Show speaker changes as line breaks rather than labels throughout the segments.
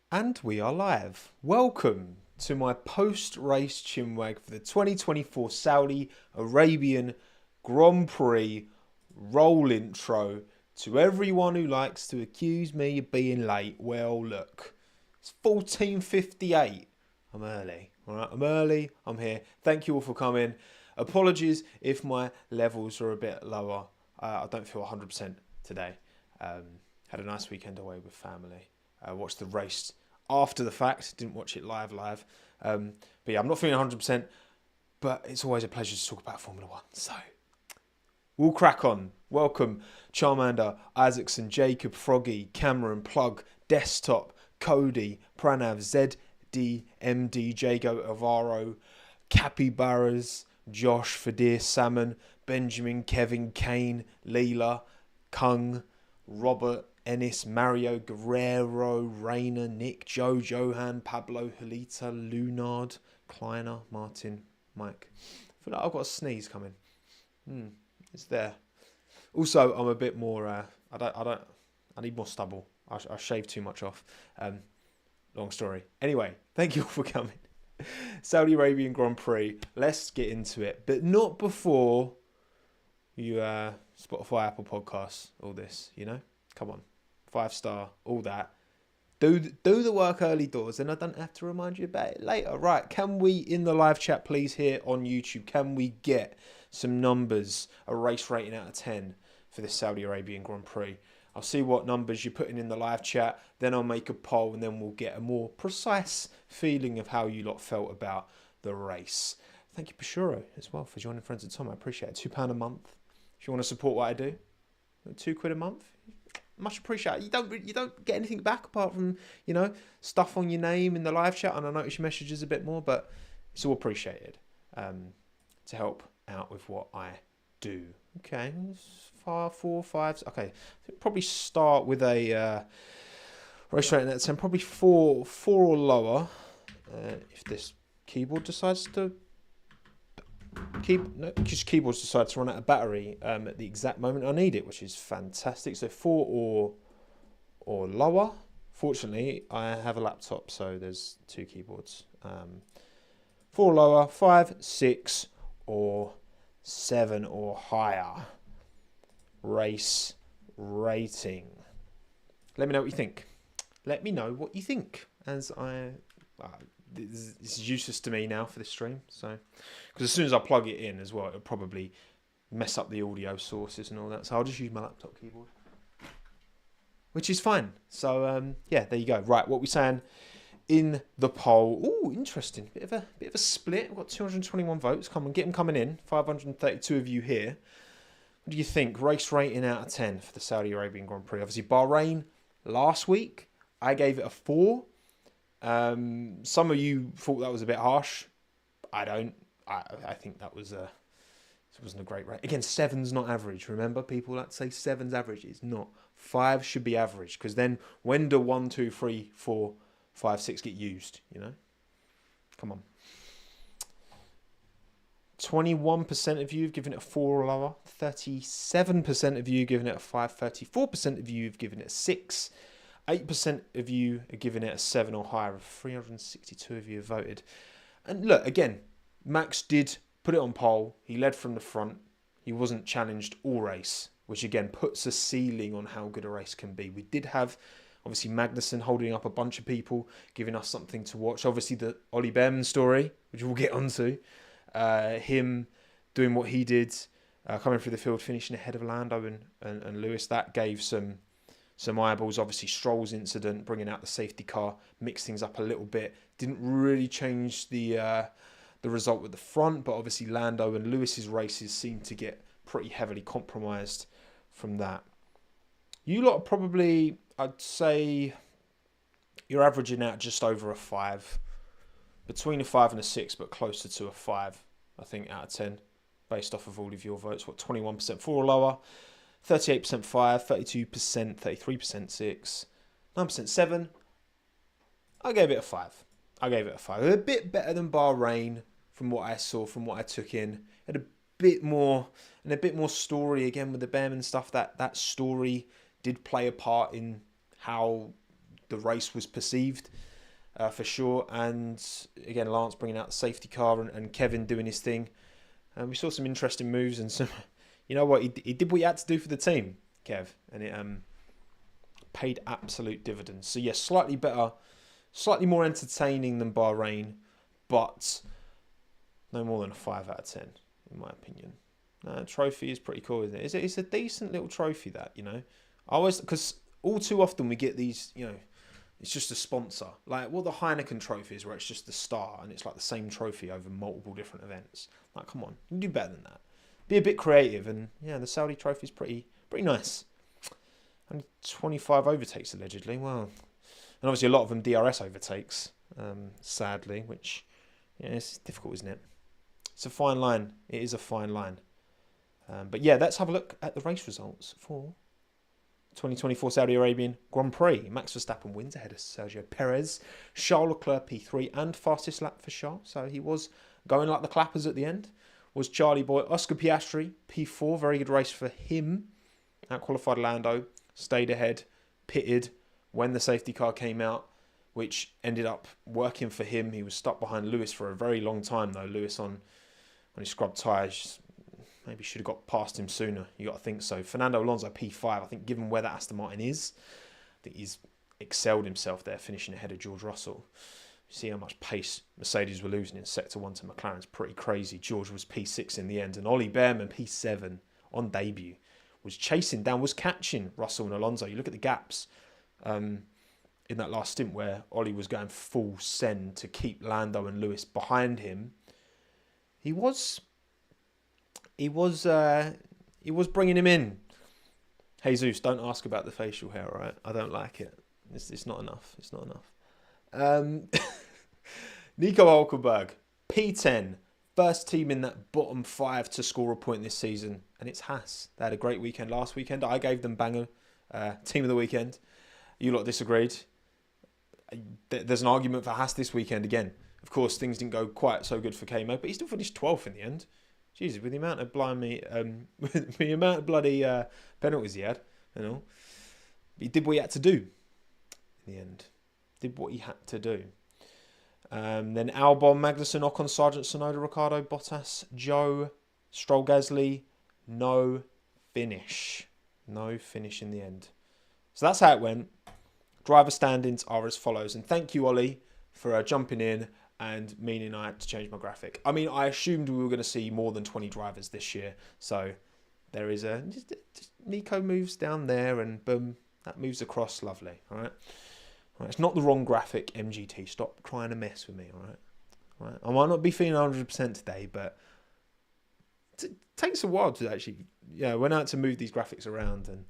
And we are live. Welcome to my post-race Chinwag for the 2024 Saudi Arabian Grand Prix roll intro. To everyone who likes to accuse me of being late, well, look, it's 14:58. I'm early. All right, I'm early. I'm here. Thank you all for coming. Apologies if my levels are a bit lower. I don't feel 100% today. Had a nice weekend away with family. Watched the race after the fact. Didn't watch it live. But yeah, I'm not feeling 100%. But it's always a pleasure to talk about Formula One. So we'll crack on. Welcome, Charmander, Isaacson, Jacob, Froggy, Cameron, Plug, Desktop, Cody, Pranav, ZD, MD, Jago, Alvaro, Capybaras, Josh, Fadir, Salmon, Benjamin, Kevin, Kane, Leela, Kung, Robert, Ennis, Mario, Guerrero, Rayner, Nick, Joe, Johan, Pablo, Halita, Lunard, Kleiner, Martin, Mike. I feel like I've got a sneeze coming. It's there. Also, I'm a bit more. I need more stubble. I shaved too much off. Long story. Anyway, thank you all for coming. Saudi Arabian Grand Prix. Let's get into it, but not before you Spotify, Apple Podcasts, all this. Come on, 5-star, all that. Do the work early doors, and I don't have to remind you about it later. Right? Can we in the live chat, please, here on YouTube? Can we get some numbers, a race rating out of 10 for this Saudi Arabian Grand Prix? I'll see what numbers you're putting in the live chat, then I'll make a poll, and then we'll get a more precise feeling of how you lot felt about the race. Thank you, Pashuro, as well, for joining Friends of Tom. I appreciate it. £2 a month. If you want to support what I do, £2 a month. Much appreciated. You don't get anything back apart from stuff on your name in the live chat, and I notice your messages a bit more, but it's all appreciated to help out with what I do. Okay, 4, 5. Okay, I think probably start with a race rating at 10, probably four or lower. If this keyboard decides to keyboards decide to run out of battery at the exact moment I need it, which is fantastic. So 4 or lower. Fortunately, I have a laptop, so there's 2 keyboards. 4 or lower, 5, 6, or 7 or higher. Race rating. Let me know what you think. Let me know what you think, as this is useless to me now for this stream. So, because as soon as I plug it in as well, it'll probably mess up the audio sources and all that. So I'll just use my laptop keyboard, which is fine. So yeah, there you go. Right, what we're saying in the poll. Oh, interesting. Bit of a split. We've got 221 votes. Come on, get them coming in. 532 of you here. What do you think? Race rating out of 10 for the Saudi Arabian Grand Prix. Obviously, Bahrain last week, I gave it a 4. Some of you thought that was a bit harsh. I don't. I think that was it wasn't a great rate. Again, 7's not average. Remember, people like to say 7's average. It's not. 5 should be average, because then when do 1, 2, 3, 4, 5, 6 get used? Come on. 21% of you have given it a 4 or lower. 37% of you have given it a 5. 34% of you have given it a 6. 8% of you are giving it a 7 or higher. 362 of you have voted. And look, again, Max did put it on poll. He led from the front. He wasn't challenged all race, which again puts a ceiling on how good a race can be. We did have, obviously, Magnussen holding up a bunch of people, giving us something to watch. Obviously, the Ollie Behrman story, which we'll get onto. Him doing what he did, coming through the field, finishing ahead of Lando and Lewis. That gave some eyeballs. Obviously, Stroll's incident, bringing out the safety car, mixed things up a little bit. Didn't really change the result with the front, but obviously Lando and Lewis's races seemed to get pretty heavily compromised from that. You lot are probably, I'd say, you're averaging out just over a 5. Between a 5 and a 6, but closer to a 5, I think, out of 10, based off of all of your votes. 21% 4 or lower, 38% 5, 32%, 33% 6, 9% 7. I gave it a 5. A bit better than Bahrain from what I saw, from what I took in. Had a bit more story again with the Behrman stuff. That story did play a part in how the race was perceived, for sure. And again, Lance bringing out the safety car and Kevin doing his thing. And we saw some interesting moves and some, you know what, he did what he had to do for the team, Kev, and it paid absolute dividends. So yes, slightly better, slightly more entertaining than Bahrain, but no more than a 5 out of 10 in my opinion. Trophy is pretty cool, isn't it? It's a decent little trophy, that, you know. I always, because all too often we get these, you know, it's just a sponsor. Like, well, the Heineken trophies where it's just the star and it's like the same trophy over multiple different events. Like, come on, you can do better than that. Be a bit creative, and yeah, the Saudi trophy is pretty nice. Only 25 overtakes allegedly. Well, and obviously a lot of them DRS overtakes, sadly, which, yeah, it's difficult, isn't it? It's a fine line. It is a fine line. But yeah, let's have a look at the race results for 2024 Saudi Arabian Grand Prix. Max Verstappen wins ahead of Sergio Perez. Charles Leclerc P3 and fastest lap for Charles. So he was going like the clappers at the end. Was Charlie Boy. Oscar Piastri P4. Very good race for him. Out-qualified Lando. Stayed ahead. Pitted when the safety car came out, which ended up working for him. He was stuck behind Lewis for a very long time though. Lewis on his scrub tyres. Maybe should have got past him sooner. You got to think so. Fernando Alonso P5. I think given where that Aston Martin is, I think he's excelled himself there, finishing ahead of George Russell. You see how much pace Mercedes were losing in Sector 1 to McLaren's pretty crazy. George was P6 in the end. And Ollie Behrman, P7 on debut, was chasing down, was catching Russell and Alonso. You look at the gaps in that last stint where Ollie was going full send to keep Lando and Lewis behind him. He was bringing him in. Jesus, don't ask about the facial hair, all right? I don't like it. It's not enough. It's not enough. Nico Hulkenberg, P10, first team in that bottom 5 to score a point this season, and it's Haas. They had a great weekend last weekend. I gave them banger team of the weekend. You lot disagreed. There's an argument for Haas this weekend again. Of course, things didn't go quite so good for K-Mo, but he still finished 12th in the end. Jesus, with the amount of with the amount of bloody penalties he had, you know, he did what he had to do. In the end, did what he had to do. Then Albon, Magnussen, Ocon, Sargent, Tsunoda, Ricciardo, Bottas, Joe, Stroll, Gasly, no finish in the end. So that's how it went. Driver standings are as follows, and thank you, Ollie, for jumping in and meaning I had to change my graphic. I mean, I assumed we were going to see more than 20 drivers this year. So there is just Nico moves down there and boom, that moves across. Lovely. All right. It's not the wrong graphic, MGT. Stop trying to mess with me. All right. I might not be feeling 100% today, but it takes a while to actually, went out to move these graphics around and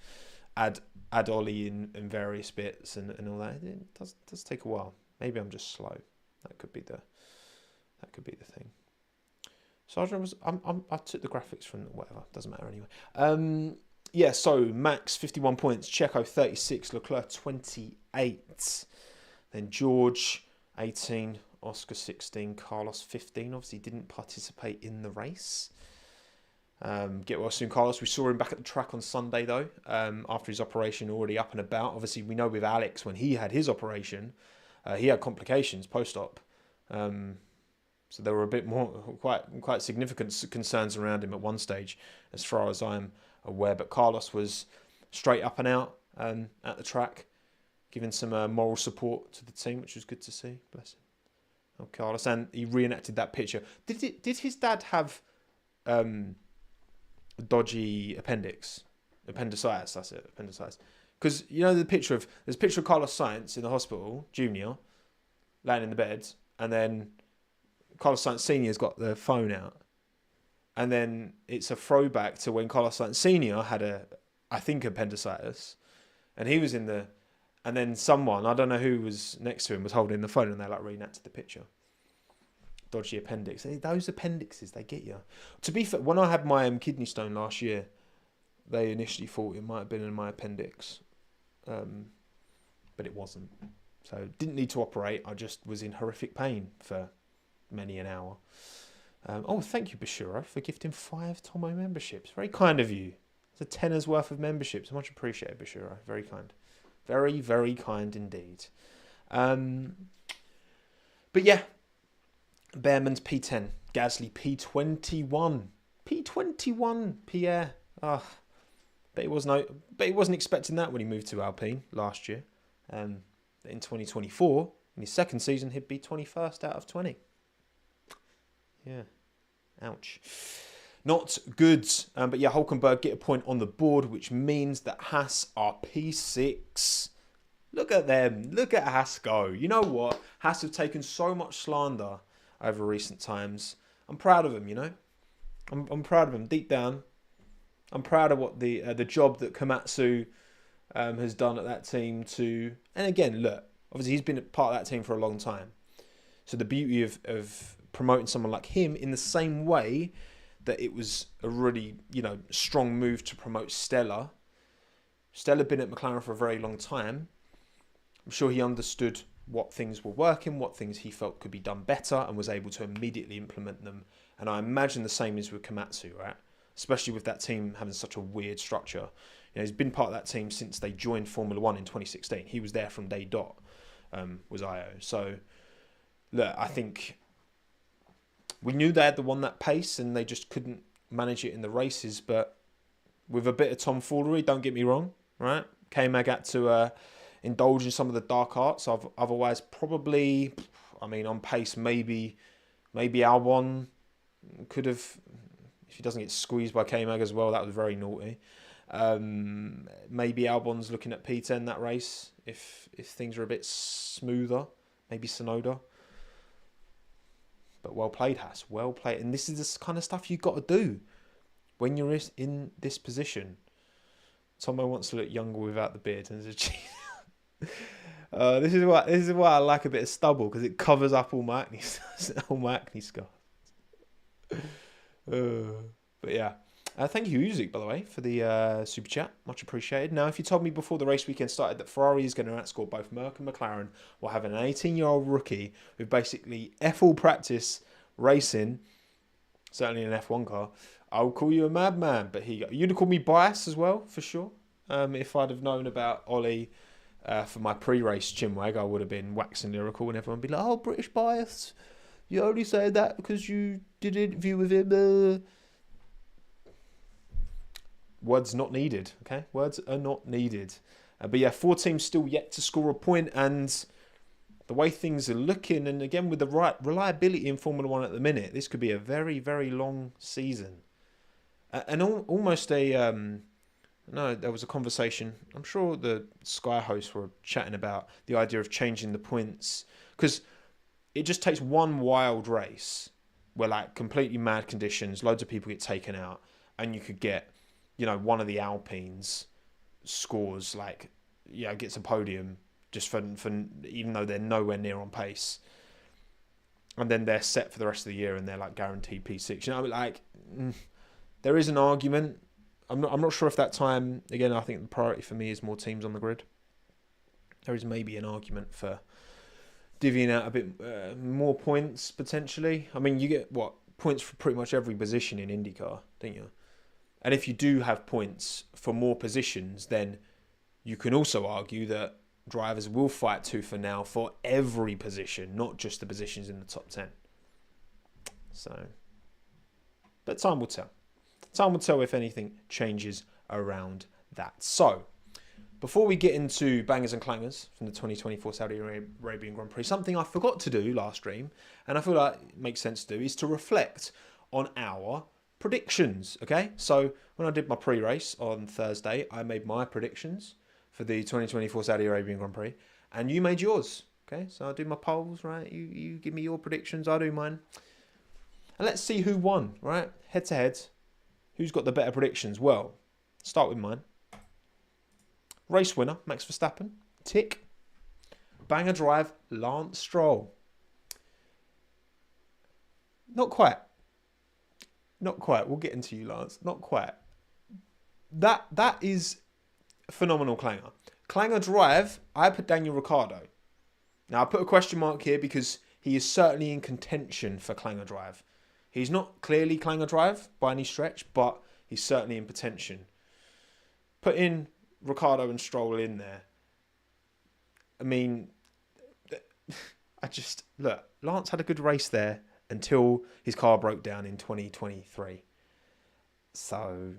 add Ollie in various bits and all that. It does take a while. Maybe I'm just slow. That could be the thing. So I took the graphics from whatever. Doesn't matter anyway. So Max 51 points, Checo 36, Leclerc 28, then George 18, Oscar 16, Carlos 15. Obviously didn't participate in the race. Get well soon, Carlos. We saw him back at the track on Sunday though. After his operation, already up and about. Obviously we know with Alex when he had his operation. He had complications post-op, so there were a bit more, quite significant concerns around him at one stage, as far as I'm aware. But Carlos was straight up and out at the track, giving some moral support to the team, which was good to see. Bless him. Oh, Carlos, and he reenacted that picture. Did his dad have dodgy appendicitis? That's it, appendicitis. Because, you know, there's a picture of Carlos Sainz in the hospital, Junior, laying in the bed, and then Carlos Sainz Senior's got the phone out. And then it's a throwback to when Carlos Sainz Senior had I think appendicitis, and he was in the, and then someone, I don't know who was next to him, was holding the phone, and they like reenacted the picture. Dodgy appendix. Those appendixes, they get you. To be fair, when I had my kidney stone last year, they initially thought it might have been in my appendix. But it wasn't. So didn't need to operate. I just was in horrific pain for many an hour. Thank you, Bashiro, for gifting 5 Tommo memberships. Very kind of you. It's a tenner's worth of memberships. Much appreciated, Bashiro. Very kind. Very, very kind indeed. But yeah, Behrman's P10, Gasly P21. P21, Pierre. But he wasn't expecting that when he moved to Alpine last year. In 2024, in his second season, he'd be 21st out of 20. Yeah. Ouch. Not good. But yeah, Hulkenberg get a point on the board, which means that Haas are P6. Look at them. Look at Haas go. You know what? Haas have taken so much slander over recent times. I'm proud of them, you know? I'm proud of them. Deep down, I'm proud of what the job that Komatsu has done at that team to... And again, look, obviously he's been a part of that team for a long time. So the beauty of promoting someone like him in the same way that it was a really, strong move to promote Stella. Stella had been at McLaren for a very long time. I'm sure he understood what things were working, what things he felt could be done better, and was able to immediately implement them. And I imagine the same is with Komatsu, right? Especially with that team having such a weird structure. He's been part of that team since they joined Formula One in 2016. He was there from day dot, was Io. So, look, I think we knew they had the one that pace and they just couldn't manage it in the races. But with a bit of tomfoolery, don't get me wrong, right? K-Mag had to indulge in some of the dark arts. Otherwise, probably, on pace, maybe Albon could have, if he doesn't get squeezed by K-Mag as well, that was very naughty. Maybe Albon's looking at P10 that race if things are a bit smoother. Maybe Tsunoda. But well played, Haas. Well played. And this is the kind of stuff you've got to do when you're in this position. Tommo wants to look younger without the beard. And this is why I like a bit of stubble, because it covers up all my acne scars. But yeah. Thank you, Usyk, by the way, for the super chat. Much appreciated. Now, if you told me before the race weekend started that Ferrari is going to outscore both Merc and McLaren while having an 18-year-old rookie with basically F all practice racing, certainly in an F1 car, I would call you a madman. But you'd have called me biased as well, for sure. If I'd have known about Ollie for my pre-race Chinwag, I would have been waxing lyrical and everyone would be like, oh, British bias. You only say that because you did an interview with him. Words not needed, okay? Words are not needed. But yeah, 4 teams still yet to score a point, and the way things are looking, and again with the right reliability in Formula 1 at the minute, this could be a very, very long season. And almost there was a conversation, I'm sure the Sky hosts were chatting about the idea of changing the points, because it just takes one wild race where completely mad conditions, loads of people get taken out, and you could get one of the Alpines scores gets a podium just for even though they're nowhere near on pace, and then they're set for the rest of the year and they're guaranteed P6. There is an argument. I'm not sure if that time, again, I think the priority for me is more teams on the grid. There is maybe an argument for divvying out a bit more points potentially. You get points for pretty much every position in IndyCar, don't you? And if you do have points for more positions, then you can also argue that drivers will fight tooth and nail for every position, not just the positions in the top 10. So, but time will tell. Time will tell if anything changes around that. So, before we get into bangers and clangers from the 2024 Saudi Arabian Grand Prix, something I forgot to do last stream, and I feel like it makes sense to do, is to reflect on our predictions. Okay, so when I did my pre-race on Thursday, I made my predictions for the 2024 Saudi Arabian Grand Prix, and you made yours. Okay, so I do my polls, right? You give me your predictions, I do mine, and let's see who won. Right, head to head, who's got the better predictions? Well, start with mine. Race winner Max Verstappen, tick. Banger drive Lance Stroll. Not quite. Not quite. We'll get into you, Lance. Not quite. That is a phenomenal clanger. Clanger drive, I put Daniel Ricciardo. Now, I put a question mark here because he is certainly in contention for clanger drive. He's not clearly clanger drive by any stretch, but he's certainly in contention. Put in Ricciardo and Stroll in there. I mean, look, Lance had a good race there until his car broke down in 2023. So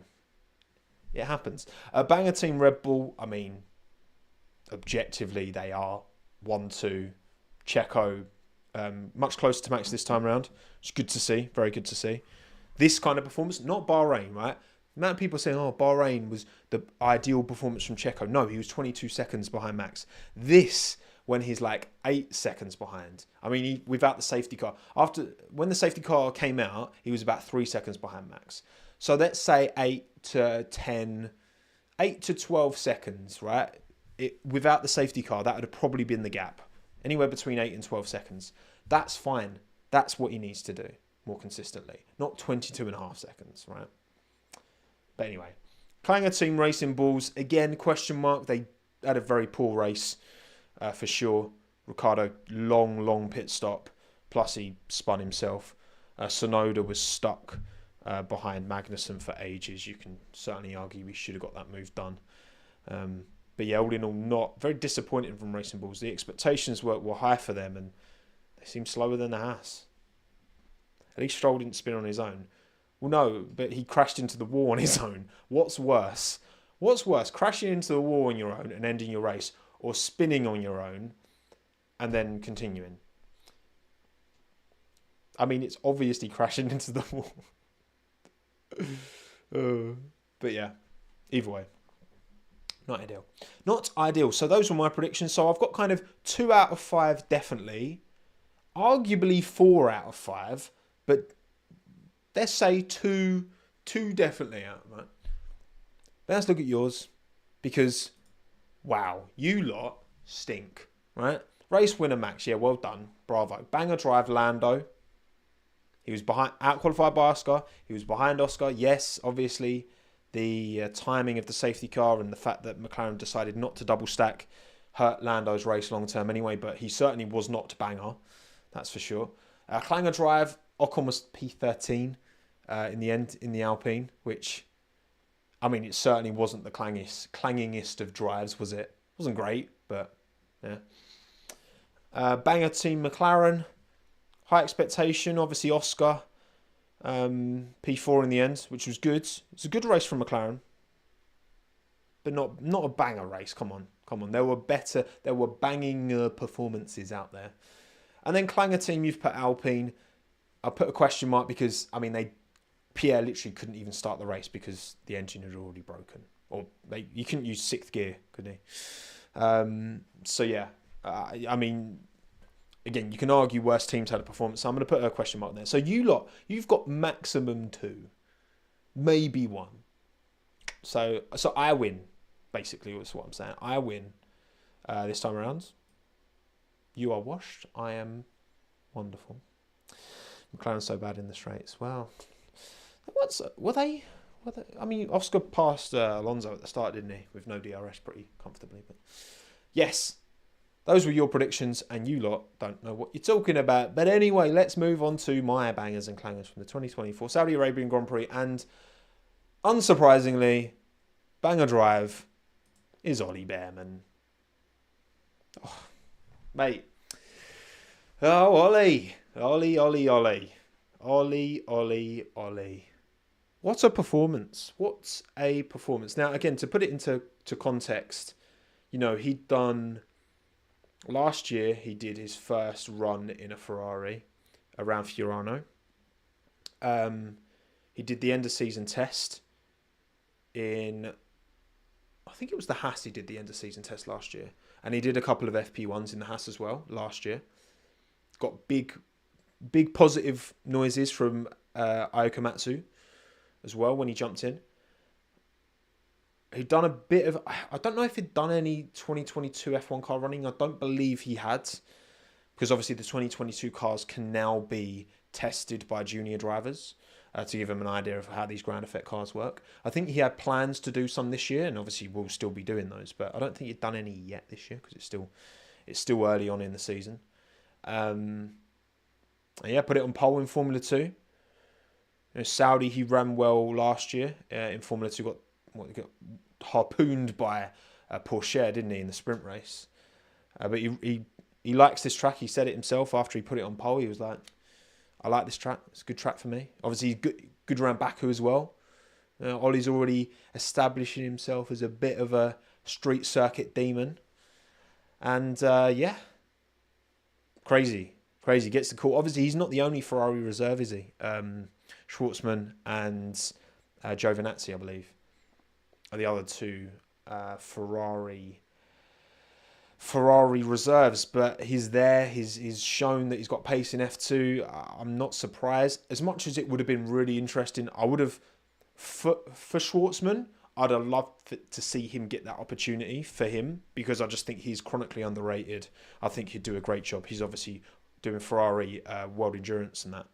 it happens. Banger Team Red Bull, I mean, objectively, they are 1-2. Checo, much closer to Max this time around. It's good to see. Very good to see. This kind of performance, not Bahrain, right? The amount of people saying, oh, Bahrain was the ideal performance from Checo. No, he was 22 seconds behind Max. This, when he's like 8 seconds behind. I mean, without the safety car. When the safety car came out, he was about 3 seconds behind Max. So let's say 8 to 12 seconds, right? Without the safety car, that would have probably been the gap. Anywhere between 8 and 12 seconds. That's fine. That's what he needs to do more consistently. Not 22.5 seconds, right? But anyway, Clanger Team Racing Bulls, again, question mark. They had a very poor race for sure. Ricciardo, long pit stop. Plus he spun himself. Sonoda was stuck behind Magnussen for ages. You can certainly argue we should have got that move done. But yeah, all in all, not very disappointing from Racing Bulls. The expectations were high for them, and they seemed slower than the Haas. At least Stroll didn't spin on his own. Well, no, but he crashed into the wall on his own. What's worse? What's worse, crashing into the wall on your own and ending your race, or spinning on your own and then continuing? I mean, it's obviously crashing into the wall. But yeah, either way. Not ideal. Not ideal. So those were my predictions. So I've got kind of 2 out of 5 definitely. Arguably 4 out of 5. But let's say 2 definitely out, right? Let's look at yours. Because, wow, you lot stink, right? Race winner Max. Yeah, well done. Bravo. Banger drive Lando. He was out-qualified by Oscar. He was behind Oscar. Yes, obviously, the timing of the safety car and the fact that McLaren decided not to double stack hurt Lando's race long term anyway, but he certainly was not banger. That's for sure. Clanger drive, Ocon was P13 in the end in the Alpine, which, I mean, it certainly wasn't the clangingest of drives, was it? Wasn't great, but yeah. Banger Team McLaren, high expectation, obviously Oscar. P4 in the end, which was good. It's a good race from McLaren, but not a banger race. Come on. There were banging performances out there. And then Clanger Team, you've put Alpine. I put a question mark because, I mean, Pierre literally couldn't even start the race because the engine had already broken. Or you couldn't use 6th gear, could he? So yeah, I mean, again, you can argue worse teams had a performance. So I'm going to put a question mark there. So you lot, you've got maximum 2, maybe 1. So I win, basically, is what I'm saying. I win this time around. You are washed. I am wonderful. McLaren's so bad in the straights. Well, were they? I mean, Oscar passed Alonso at the start, didn't he? With no DRS pretty comfortably. But yes. Those were your predictions, and you lot don't know what you're talking about. But anyway, let's move on to my bangers and clangers from the 2024 Saudi Arabian Grand Prix. And unsurprisingly, banger drive is Ollie Behrman. Oh, mate. Oh, Ollie. Ollie. What a performance. What's a performance. Now, again, to put it into context, you know, he'd done... Last year, he did his first run in a Ferrari around Fiorano. He did the end-of-season test in... I think it was the Haas he did the end-of-season test last year. And he did a couple of FP1s in the Haas as well last year. Got big positive noises from Ayuka Matsu as well when he jumped in. He'd done a bit of... I don't know if he'd done any 2022 F1 car running. I don't believe he had. Because obviously the 2022 cars can now be tested by junior drivers to give them an idea of how these ground effect cars work. I think he had plans to do some this year, and obviously we'll still be doing those. But I don't think he'd done any yet this year because it's still early on in the season. And yeah, put it on pole in Formula 2. You know, Saudi, he ran well last year in Formula 2. Got harpooned by Porsche, didn't he, in the sprint race? But he likes this track. He said it himself after he put it on pole. He was like, I like this track. It's a good track for me. Obviously, he's good around Baku as well. Ollie's already establishing himself as a bit of a street circuit demon. And yeah, crazy. Gets the call. Obviously, he's not the only Ferrari reserve, is he? Schwartzman and Giovinazzi, I believe, are the other two Ferrari reserves. But he's there. He's shown that he's got pace in F2. I'm not surprised. As much as it would have been really interesting, I would have, for Schwartzman, I'd have loved to see him get that opportunity for him, because I just think he's chronically underrated. I think he'd do a great job. He's obviously doing Ferrari World Endurance and that.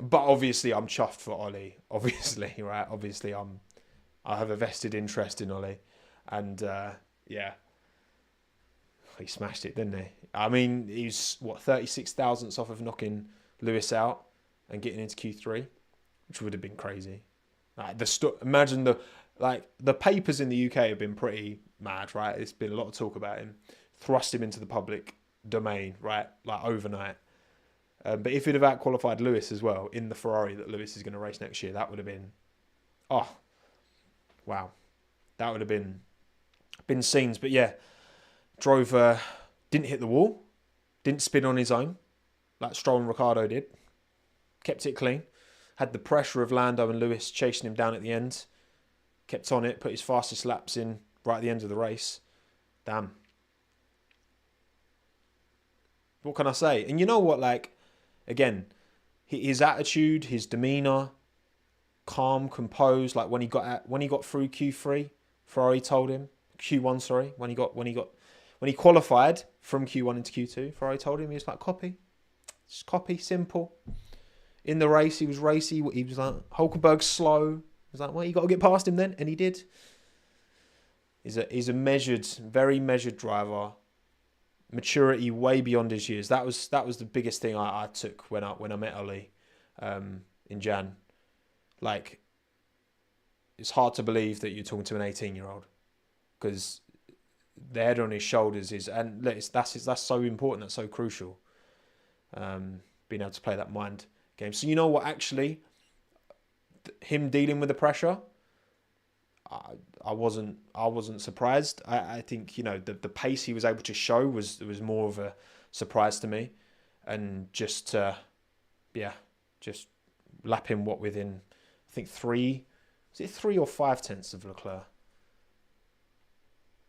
But obviously, I'm chuffed for Ollie. Obviously, right? Obviously, I have a vested interest in Ollie, and yeah, he smashed it, didn't he? I mean, he's 36 thousandths off of knocking Lewis out and getting into Q3, which would have been crazy. Like imagine the papers in the UK have been pretty mad, right? There's been a lot of talk about him, thrust him into the public domain, right? Like overnight. But if he'd have out-qualified Lewis as well in the Ferrari that Lewis is going to race next year, that would have been, oh, wow, that would have been scenes. But yeah, drove, didn't hit the wall, didn't spin on his own like Stroll and Ricciardo did, kept it clean, had the pressure of Lando and Lewis chasing him down at the end, kept on it, put his fastest laps in right at the end of the race. Damn. What can I say? And you know what, like, again, his attitude, his demeanour, calm, composed. Like when he got through Q3, Ferrari told him Q1. Sorry, when he qualified from Q1 into Q2, Ferrari told him, he was like, just copy, simple. In the race, he was racy. He was like, Hulkenberg's slow. He was like, well, you got to get past him then, and he did. He's a measured, very measured driver. Maturity way beyond his years. That was the biggest thing I took when I met Ollie in Jan. Like, it's hard to believe that you're talking to an 18-year-old, because the head on his shoulders that's so important. That's so crucial. Being able to play that mind game. So you know what? Actually, him dealing with the pressure, I wasn't surprised. I think, you know, the pace he was able to show was more of a surprise to me, and just lap him within, I think 3 or 5 tenths of Leclerc.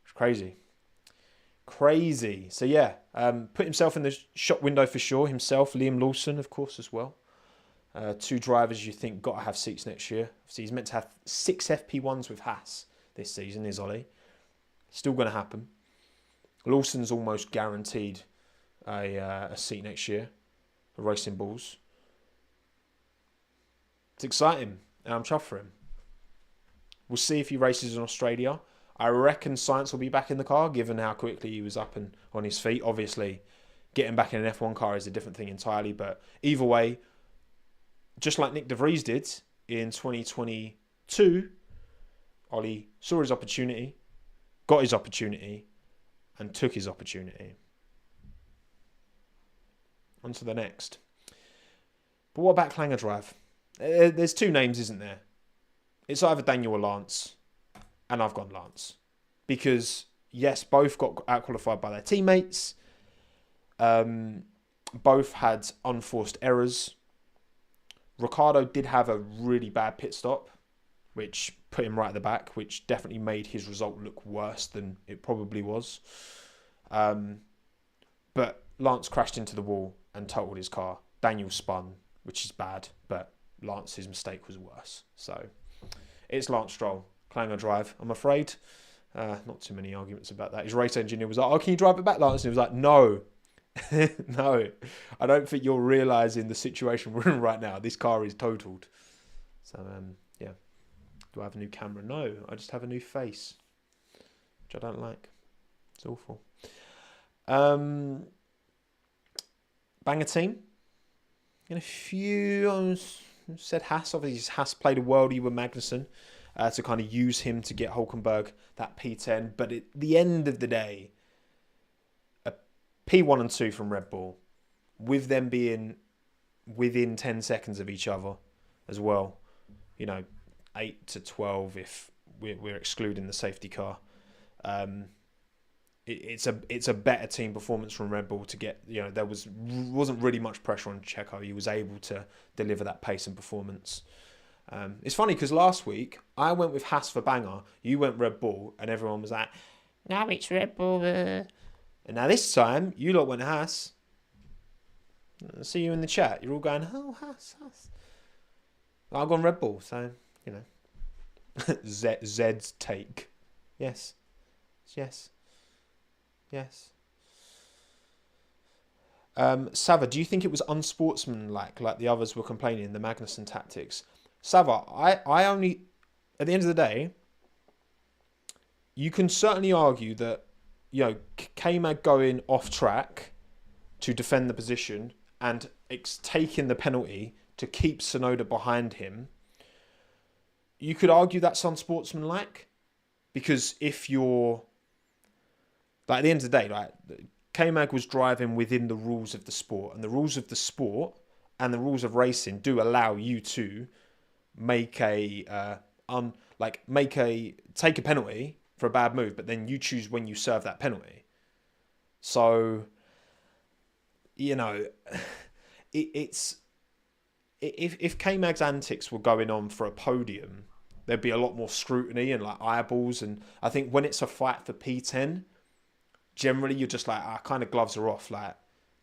It's crazy. So yeah, put himself in the shop window for sure. Himself, Liam Lawson, of course, as well. 2 drivers you think got to have seats next year. So he's meant to have 6 FP1s with Haas this season, is Ollie. Still going to happen. Lawson's almost guaranteed a seat next year for Racing Bulls. It's exciting, and I'm chuffed for him. We'll see if he races in Australia. I reckon Sainz will be back in the car, given how quickly he was up and on his feet. Obviously, getting back in an F1 car is a different thing entirely, but either way, just like Nick De Vries did in 2022, Ollie saw his opportunity, got his opportunity, and took his opportunity. On to the next. But what about Clanger Drive? There's 2 names, isn't there? It's either Daniel or Lance, and I've gone Lance. Because, yes, both got out-qualified by their teammates. Both had unforced errors. Ricciardo did have a really bad pit stop, which put him right at the back, which definitely made his result look worse than it probably was. But Lance crashed into the wall and totaled his car. Daniel spun, which is bad, but Lance's mistake was worse. So it's Lance Stroll, Clanger Drive, I'm afraid. Not too many arguments about that. His race engineer was like, oh, can you drive it back, Lance? And he was like, no. No, I don't think you're realising the situation we're in right now. This car is totaled. So, yeah. Do I have a new camera? No, I just have a new face, which I don't like. It's awful. Banger team. In a few, said Haas. Obviously, Haas played a worldie with Magnussen to kind of use him to get Hulkenberg that P10. But at the end of the day, P1 and 2 from Red Bull, with them being within 10 seconds of each other as well. 8 to 12 if we're excluding the safety car. It's a better team performance from Red Bull to get. There wasn't really much pressure on Checo. He was able to deliver that pace and performance. It's funny because last week I went with Haas for banger. You went Red Bull, and everyone was like, "No, it's Red Bull." And now this time you lot went Haas. I see you in the chat. You're all going, "Oh, Haas." I've gone Red Bull, so Zed's take. Yes. Sava, do you think it was unsportsmanlike, like the others were complaining, the Magnussen tactics? Sava, I only, at the end of the day, you can certainly argue that, K-Mag going off track to defend the position and taking the penalty to keep Tsunoda behind him, you could argue that's unsportsmanlike, because if you're, at the end of the day, K-Mag was driving within the rules of the sport, and the rules of the sport and the rules of racing do allow you to take a penalty for a bad move, but then you choose when you serve that penalty. So, it's if K-Mag's antics were going on for a podium, there'd be a lot more scrutiny and eyeballs. And I think when it's a fight for P10, generally you're just kind of gloves are off,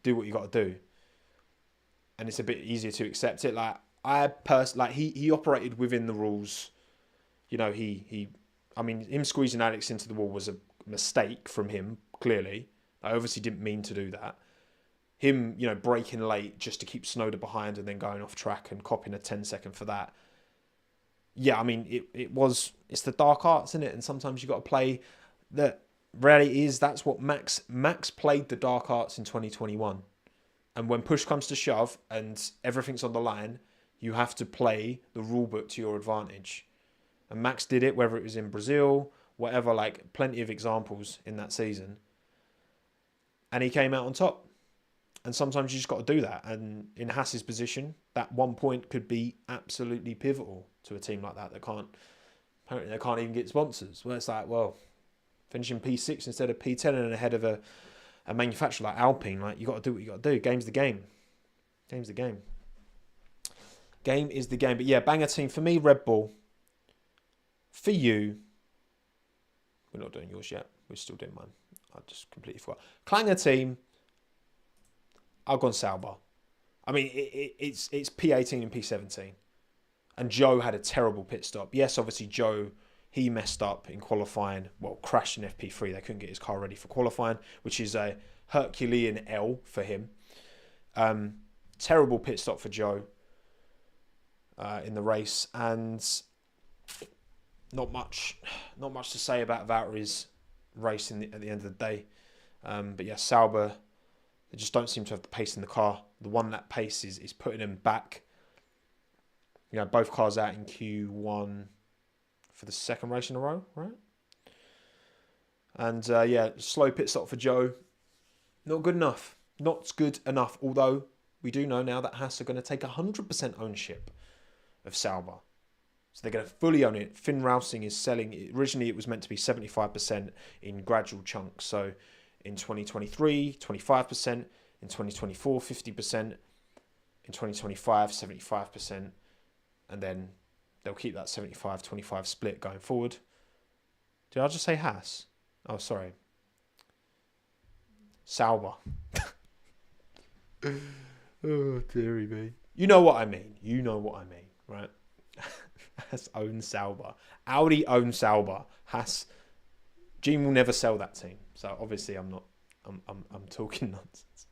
do what you got to do, and it's a bit easier to accept it. He operated within the rules. Him squeezing Alex into the wall was a mistake from him, clearly. I obviously didn't mean to do that. Him, braking late just to keep Tsunoda behind and then going off track and copying a 10-second for that. Yeah, it's the dark arts, isn't it? And sometimes you got to play that. Reality is that's what Max played the dark arts in 2021. And when push comes to shove and everything's on the line, you have to play the rule book to your advantage. And Max did it, whether it was in Brazil, whatever, plenty of examples in that season. And he came out on top. And sometimes you just got to do that. And in Haas's position, that 1 point could be absolutely pivotal to a team like that apparently they can't even get sponsors. Well, it's finishing P6 instead of P10 and ahead of a manufacturer like Alpine, you got to do what you got to do. Game's the game. Game is the game. But yeah, banger team for me, Red Bull. For you, we're not doing yours yet. We're still doing mine. I just completely forgot. Clanger team, I've gone Sauber. It's P18 and P17. And Joe had a terrible pit stop. Yes, obviously Joe, he messed up in qualifying. Well, crashed in FP3. They couldn't get his car ready for qualifying, which is a Herculean L for him. Terrible pit stop for Joe in the race. And not much to say about Valtteri's race at the end of the day. But yeah, Sauber, they just don't seem to have the pace in the car. The one that pace is putting them back. Both cars out in Q1 for the second race in a row, right? And slow pit stop for Joe. Not good enough. Although we do know now that Haas are going to take 100% ownership of Sauber. So they're going to fully own it. Finn Rousing is selling. Originally, it was meant to be 75% in gradual chunks. So in 2023, 25%. In 2024, 50%. In 2025, 75%. And then they'll keep that 75-25 split going forward. Did I just say Haas? Oh, sorry. Sauber. Oh, dearie me. You know what I mean, right? Haas owns Sauber. Audi owns Sauber. Haas. Gene will never sell that team. So obviously I'm talking nonsense.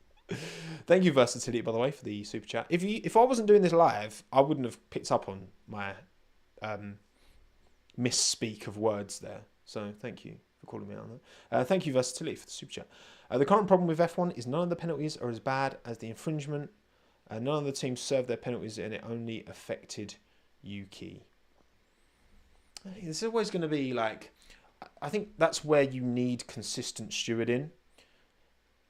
Thank you, Versatility, by the way, for the super chat. If I wasn't doing this live, I wouldn't have picked up on my misspeak of words there. So thank you for calling me out on that. Thank you, Versatility, for the super chat. The current problem with F1 is none of the penalties are as bad as the infringement. None of the teams served their penalties and it only affected Yuki. This is always going to be I think that's where you need consistent stewarding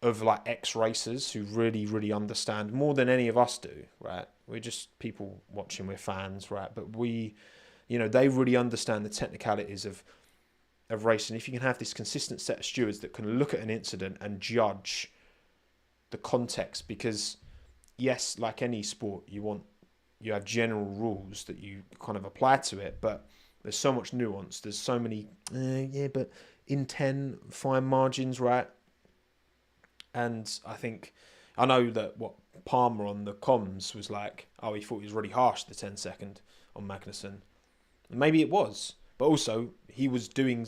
of like ex-racers who really, really understand more than any of us do, right? We're just people watching, we're fans, right? But they really understand the technicalities of racing. If you can have this consistent set of stewards that can look at an incident and judge the context, because yes, like any sport, you have general rules that you kind of apply to it, but there's so much nuance. There's so many, but in 10 fine margins, right? And I know that what Palmer on the comms was like, oh, he thought he was really harsh, the 10-second on Magnussen. Maybe it was, but also he was doing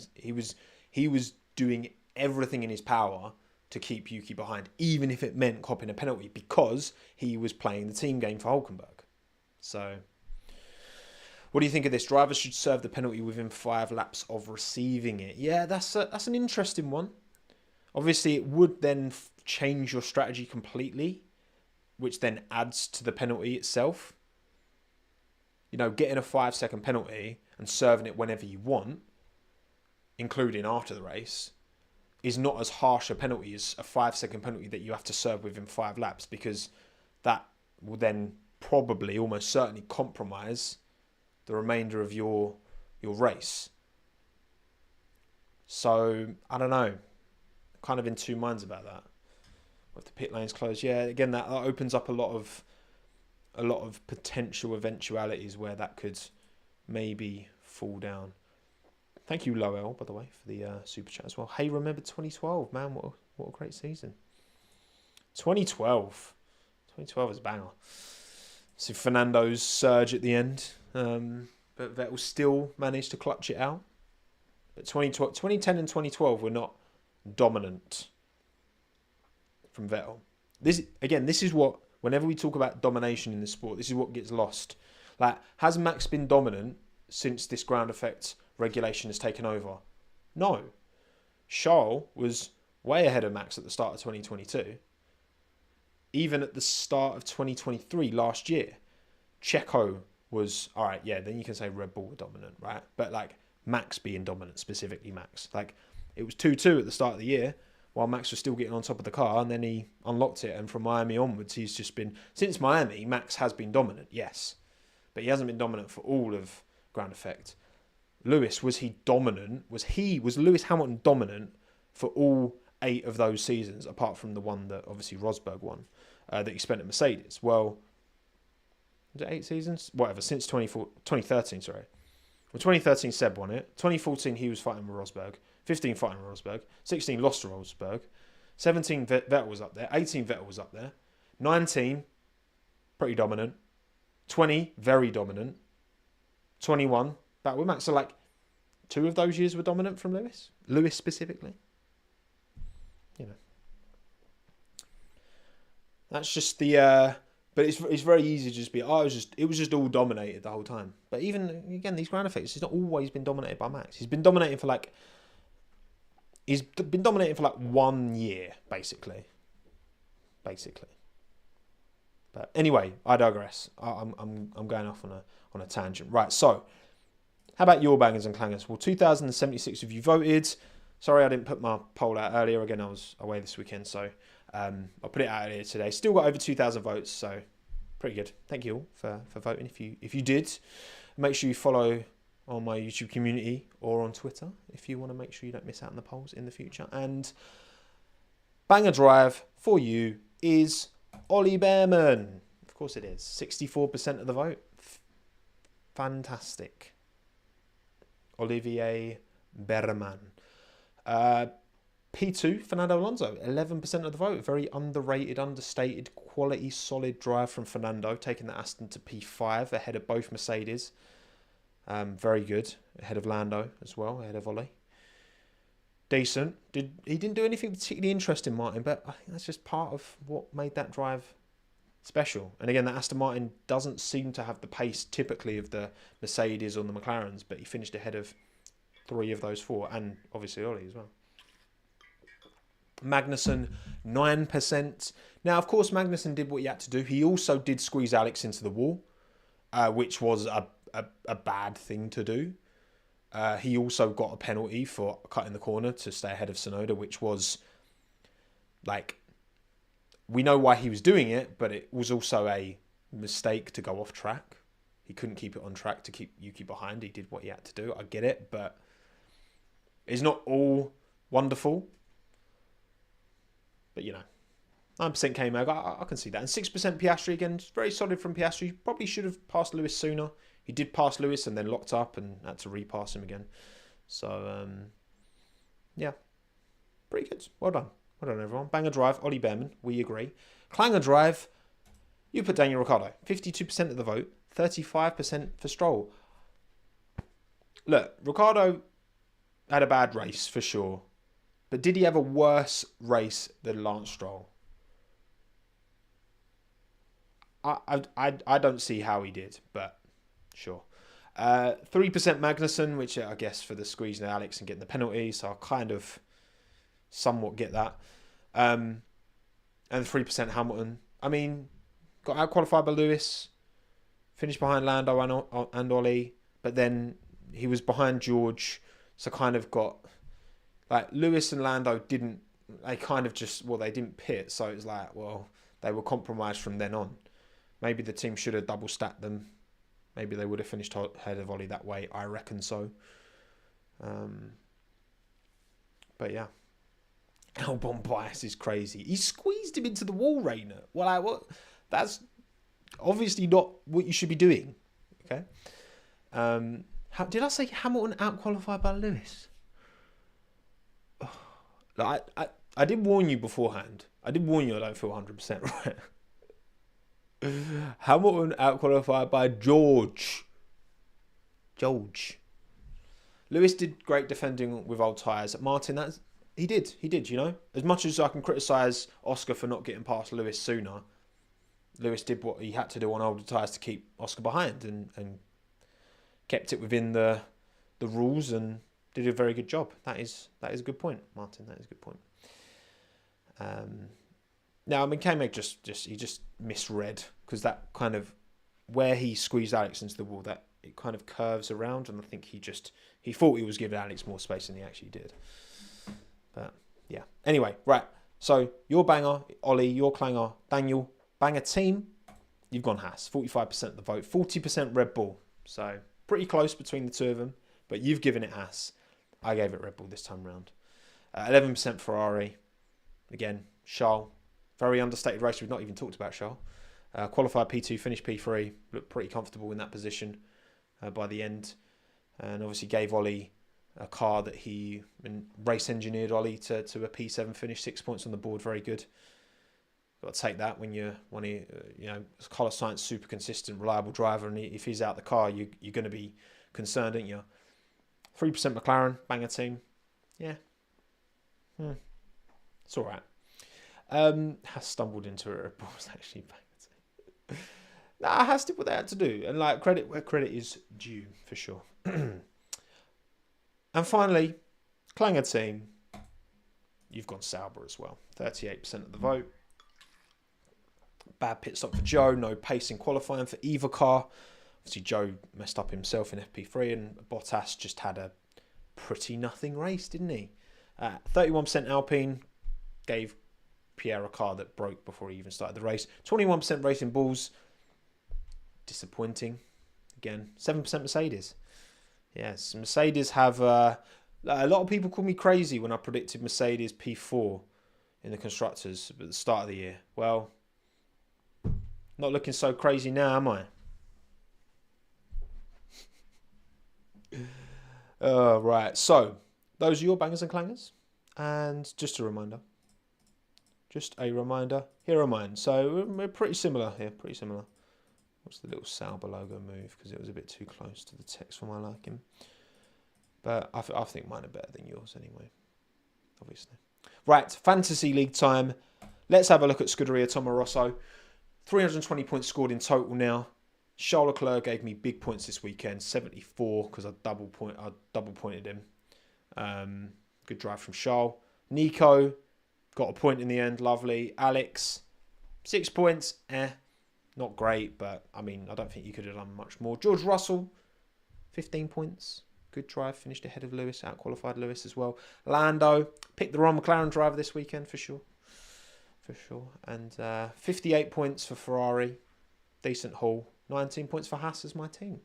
everything in his power to keep Yuki behind, even if it meant copping a penalty, because he was playing the team game for Hülkenberg. So, what do you think of this? Drivers should serve the penalty within 5 laps of receiving it. Yeah, that's an interesting one. Obviously, it would then change your strategy completely, which then adds to the penalty itself. Getting a 5-second penalty and serving it whenever you want, including after the race, is not as harsh a penalty as a 5-second penalty that you have to serve within 5 laps, because that will then probably, almost certainly, compromise the remainder of your race. So, I don't know. Kind of in two minds about that. With the pit lanes closed, yeah, again, that opens up a lot of potential eventualities where that could maybe fall down. Thank you, Lowell, by the way, for the super chat as well. Hey, remember 2012, man? What a great season. 2012 is a banger. So Fernando's surge at the end, but Vettel still managed to clutch it out. But 2010 and 2012 were not dominant from Vettel. This is what, whenever we talk about domination in the sport, this is what gets lost. Like, has Max been dominant since this ground effect regulation has taken over? No. Charles was way ahead of Max at the start of 2022. Even at the start of 2023 last year, Checo was, all right, yeah, then you can say Red Bull were dominant, right? But like Max being dominant, specifically Max. Like, it was 2-2 at the start of the year while Max was still getting on top of the car, and then he unlocked it. And from Miami onwards, he's just been, since Miami, Max has been dominant, yes. But he hasn't been dominant for all of ground effect. Lewis, was he dominant? Was Lewis Hamilton dominant for all 8 of those seasons, apart from the one that obviously Rosberg won, that he spent at Mercedes? Well, was it 8 seasons? Whatever, since 2013, sorry. Well, 2013, Seb won it. 2014, he was fighting with Rosberg. 15, fighting with Rosberg. 16, lost to Rosberg. 17, Vettel was up there. 18, Vettel was up there. 19, pretty dominant. 20, very dominant. 21, back with Max. So, like, 2 of those years were dominant from Lewis. Lewis specifically. That's just the... but it's very easy to just be, it was just all dominated the whole time. But even, again, these ground effects, he's not always been dominated by Max. He's been dominating for like 1 year, basically. But anyway, I digress. I'm going off on a tangent. Right, so how about your bangers and clangers? Well, 2,076 of you voted. Sorry I didn't put my poll out earlier. Again, I was away this weekend, so I'll put it out here today. Still got over 2,000 votes, so pretty good. Thank you all for voting. If you did, make sure you follow on my YouTube community or on Twitter if you want to make sure you don't miss out on the polls in the future. And banger drive for you is Ollie Behrman. Of course it is. 64% of the vote. Fantastic. Olivier Behrman. P2, Fernando Alonso, 11% of the vote. Very underrated, understated, quality, solid drive from Fernando, taking the Aston to P5 ahead of both Mercedes. Very good. Ahead of Lando as well, ahead of Ollie. Decent. He didn't do anything particularly interesting, Martin, but I think that's just part of what made that drive special. And again, the Aston Martin doesn't seem to have the pace typically of the Mercedes or the McLarens, but he finished ahead of 3 of those 4, and obviously Ollie as well. Magnussen, 9%. Now, of course, Magnussen did what he had to do. He also did squeeze Alex into the wall, which was a bad thing to do. He also got a penalty for cutting the corner to stay ahead of Tsunoda, which was like we know why he was doing it, but it was also a mistake to go off track. He couldn't keep it on track to keep Yuki behind. He did what he had to do. I get it, but it's not all wonderful. But, 9% K-Mag, I can see that. And 6% Piastri, again, very solid from Piastri. Probably should have passed Lewis sooner. He did pass Lewis and then locked up and had to repass him again. So, yeah, pretty good. Well done. Well done, everyone. Banger drive, Ollie Behrman, we agree. Clanger drive, you put Daniel Ricciardo. 52% of the vote, 35% for Stroll. Look, Ricciardo had a bad race, for sure. But did he have a worse race than Lance Stroll? I don't see how he did, but sure. 3% Magnussen, which I guess for the squeeze of Alex and getting the penalty, so I kind of somewhat get that. And 3% Hamilton. I mean, got out-qualified by Lewis, finished behind Lando and Ollie, but then he was behind George, so kind of got... Like, Lewis and Lando didn't... They kind of just... Well, they didn't pit, so it was like, well, they were compromised from then on. Maybe the team should have double-stacked them. Maybe they would have finished ahead of Ollie that way. I reckon so. But yeah. Albon bias is crazy. He squeezed him into the wall, Rayner. Well, what? That's obviously not what you should be doing. Okay. Did I say Hamilton out-qualified by Lewis? Oh, I did warn you beforehand. I did warn you I don't feel 100% right. Hamilton out-qualified by George. Lewis did great defending with old tyres. Martin, he did, As much as I can criticise Oscar for not getting past Lewis sooner, Lewis did what he had to do on older tyres to keep Oscar behind and kept it within the rules and did a very good job. That is a good point, Martin. That is a good point. Now, I mean, K-Meg he just misread because that kind of where he squeezed Alex into the wall, that it kind of curves around, and I think he thought he was giving Alex more space than he actually did. But yeah. Anyway, right. So your banger, Ollie, your clanger, Daniel, banger team. You've gone Haas, 45% of the vote, 40% Red Bull. So pretty close between the two of them, but you've given it Haas. I gave it Red Bull this time round. 11% Ferrari. Again, Charles. Very understated race. We've not even talked about Charles. Qualified P2, finished P3. Looked pretty comfortable in that position by the end. And obviously gave Ollie a car that he race engineered Ollie to a P7 finish. 6 points on the board. Very good. Got to take that when you're Carlos Sainz, super consistent, reliable driver. And if he's out the car, you're going to be concerned, aren't you? 3% McLaren, banger team. Yeah. It's all right. Has stumbled into it. It was actually banger team. Nah, Has did what they had to do. And like credit where credit is due, for sure. And finally, Clanger team. You've gone Sauber as well. 38% of the vote. Bad pit stop for Joe. No pace in qualifying for either car. Obviously, Joe messed up himself in FP3 and Bottas just had a pretty nothing race, didn't he? 31% Alpine gave Pierre a car that broke before he even started the race. 21% Racing Bulls. Disappointing. Again, 7% Mercedes. Yes, Mercedes have... a lot of people call me crazy when I predicted Mercedes P4 in the Constructors at the start of the year. Well, not looking so crazy now, am I? Right, so those are your bangers and clangers. And just a reminder. Here are mine. So we're pretty similar here, pretty similar. What's the little Sauber logo move? Because it was a bit too close to the text for my liking. But I think mine are better than yours anyway, obviously. Right, Fantasy League time. Let's have a look at Scuderia Toro Rosso. 320 points scored in total now. Charles Leclerc gave me big points this weekend, 74, because I double pointed him. Good drive from Charles. Nico got a point in the end, lovely. Alex, 6 points, not great, but I mean, I don't think you could have done much more. George Russell, 15 points. Good drive, finished ahead of Lewis, out-qualified Lewis as well. Lando, picked the wrong McLaren driver this weekend for sure. for sure. And 58 points for Ferrari, decent haul. 19 points for Haas as my team.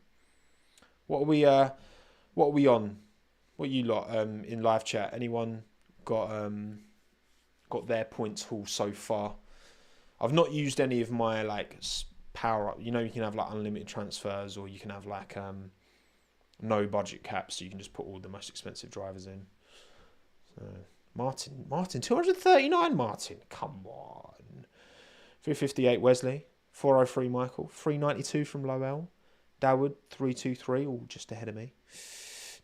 What are we on? What you lot in live chat? Anyone got their points haul so far? I've not used any of my like power up. You know, you can have like unlimited transfers, or you can have like no budget caps, so you can just put all the most expensive drivers in. So Martin 239 Martin, come on. 358 Wesley, 403 Michael, 392 from Lowell, Doward 323, all just ahead of me.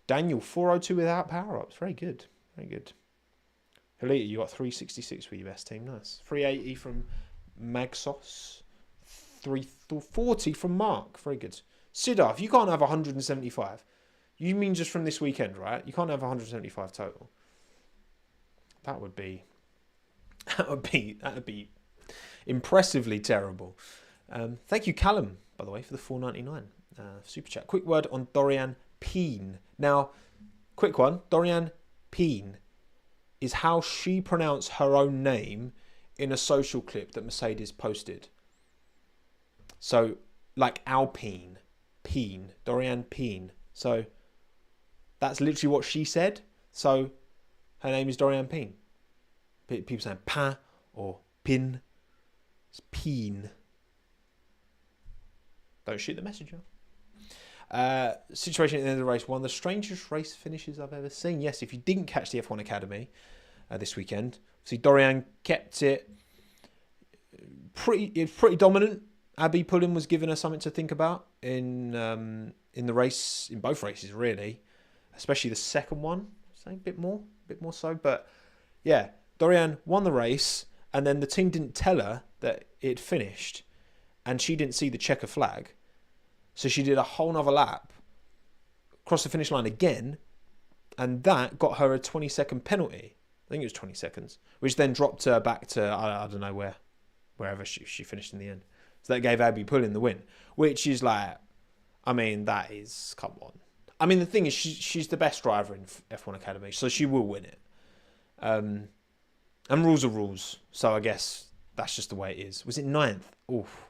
Daniel 402 without power ups, very good, very good. Helita, you got 366 for your best team, nice. 380 from Magsos, 340 from Mark, very good. Siddharth, you can't have 175. You mean just from this weekend, right? You can't have 175 total. That would be impressively terrible. Thank you, Callum, by the way, for the 4.99 super chat. Quick word on Dorian Peen. Now, quick one. Dorian Peen is how she pronounced her own name in a social clip that Mercedes posted. So, like Alpine, Peen, Dorian Peen. So, that's literally what she said. So, her name is Dorian Peen. People saying Pin or Pin. It's Peen. Don't shoot the messenger. Situation at the end of the race. One of the strangest race finishes I've ever seen. Yes, if you didn't catch the F1 Academy this weekend, see Dorian kept it pretty dominant. Abby Pullen was giving her something to think about in the race, in both races really, especially the second one. So a bit more so. But yeah, Dorian won the race, and then the team didn't tell her that it finished, and she didn't see the checker flag. So she did a whole nother lap, crossed the finish line again, and that got her a 20-second penalty. I think it was 20 seconds, which then dropped her back to, I don't know wherever she finished in the end. So that gave Abby Pullen the win, which is like, I mean, that is, come on. I mean, the thing is, she's the best driver in F1 Academy, so she will win it. And rules are rules, so I guess that's just the way it is. Was it 9th? Oof.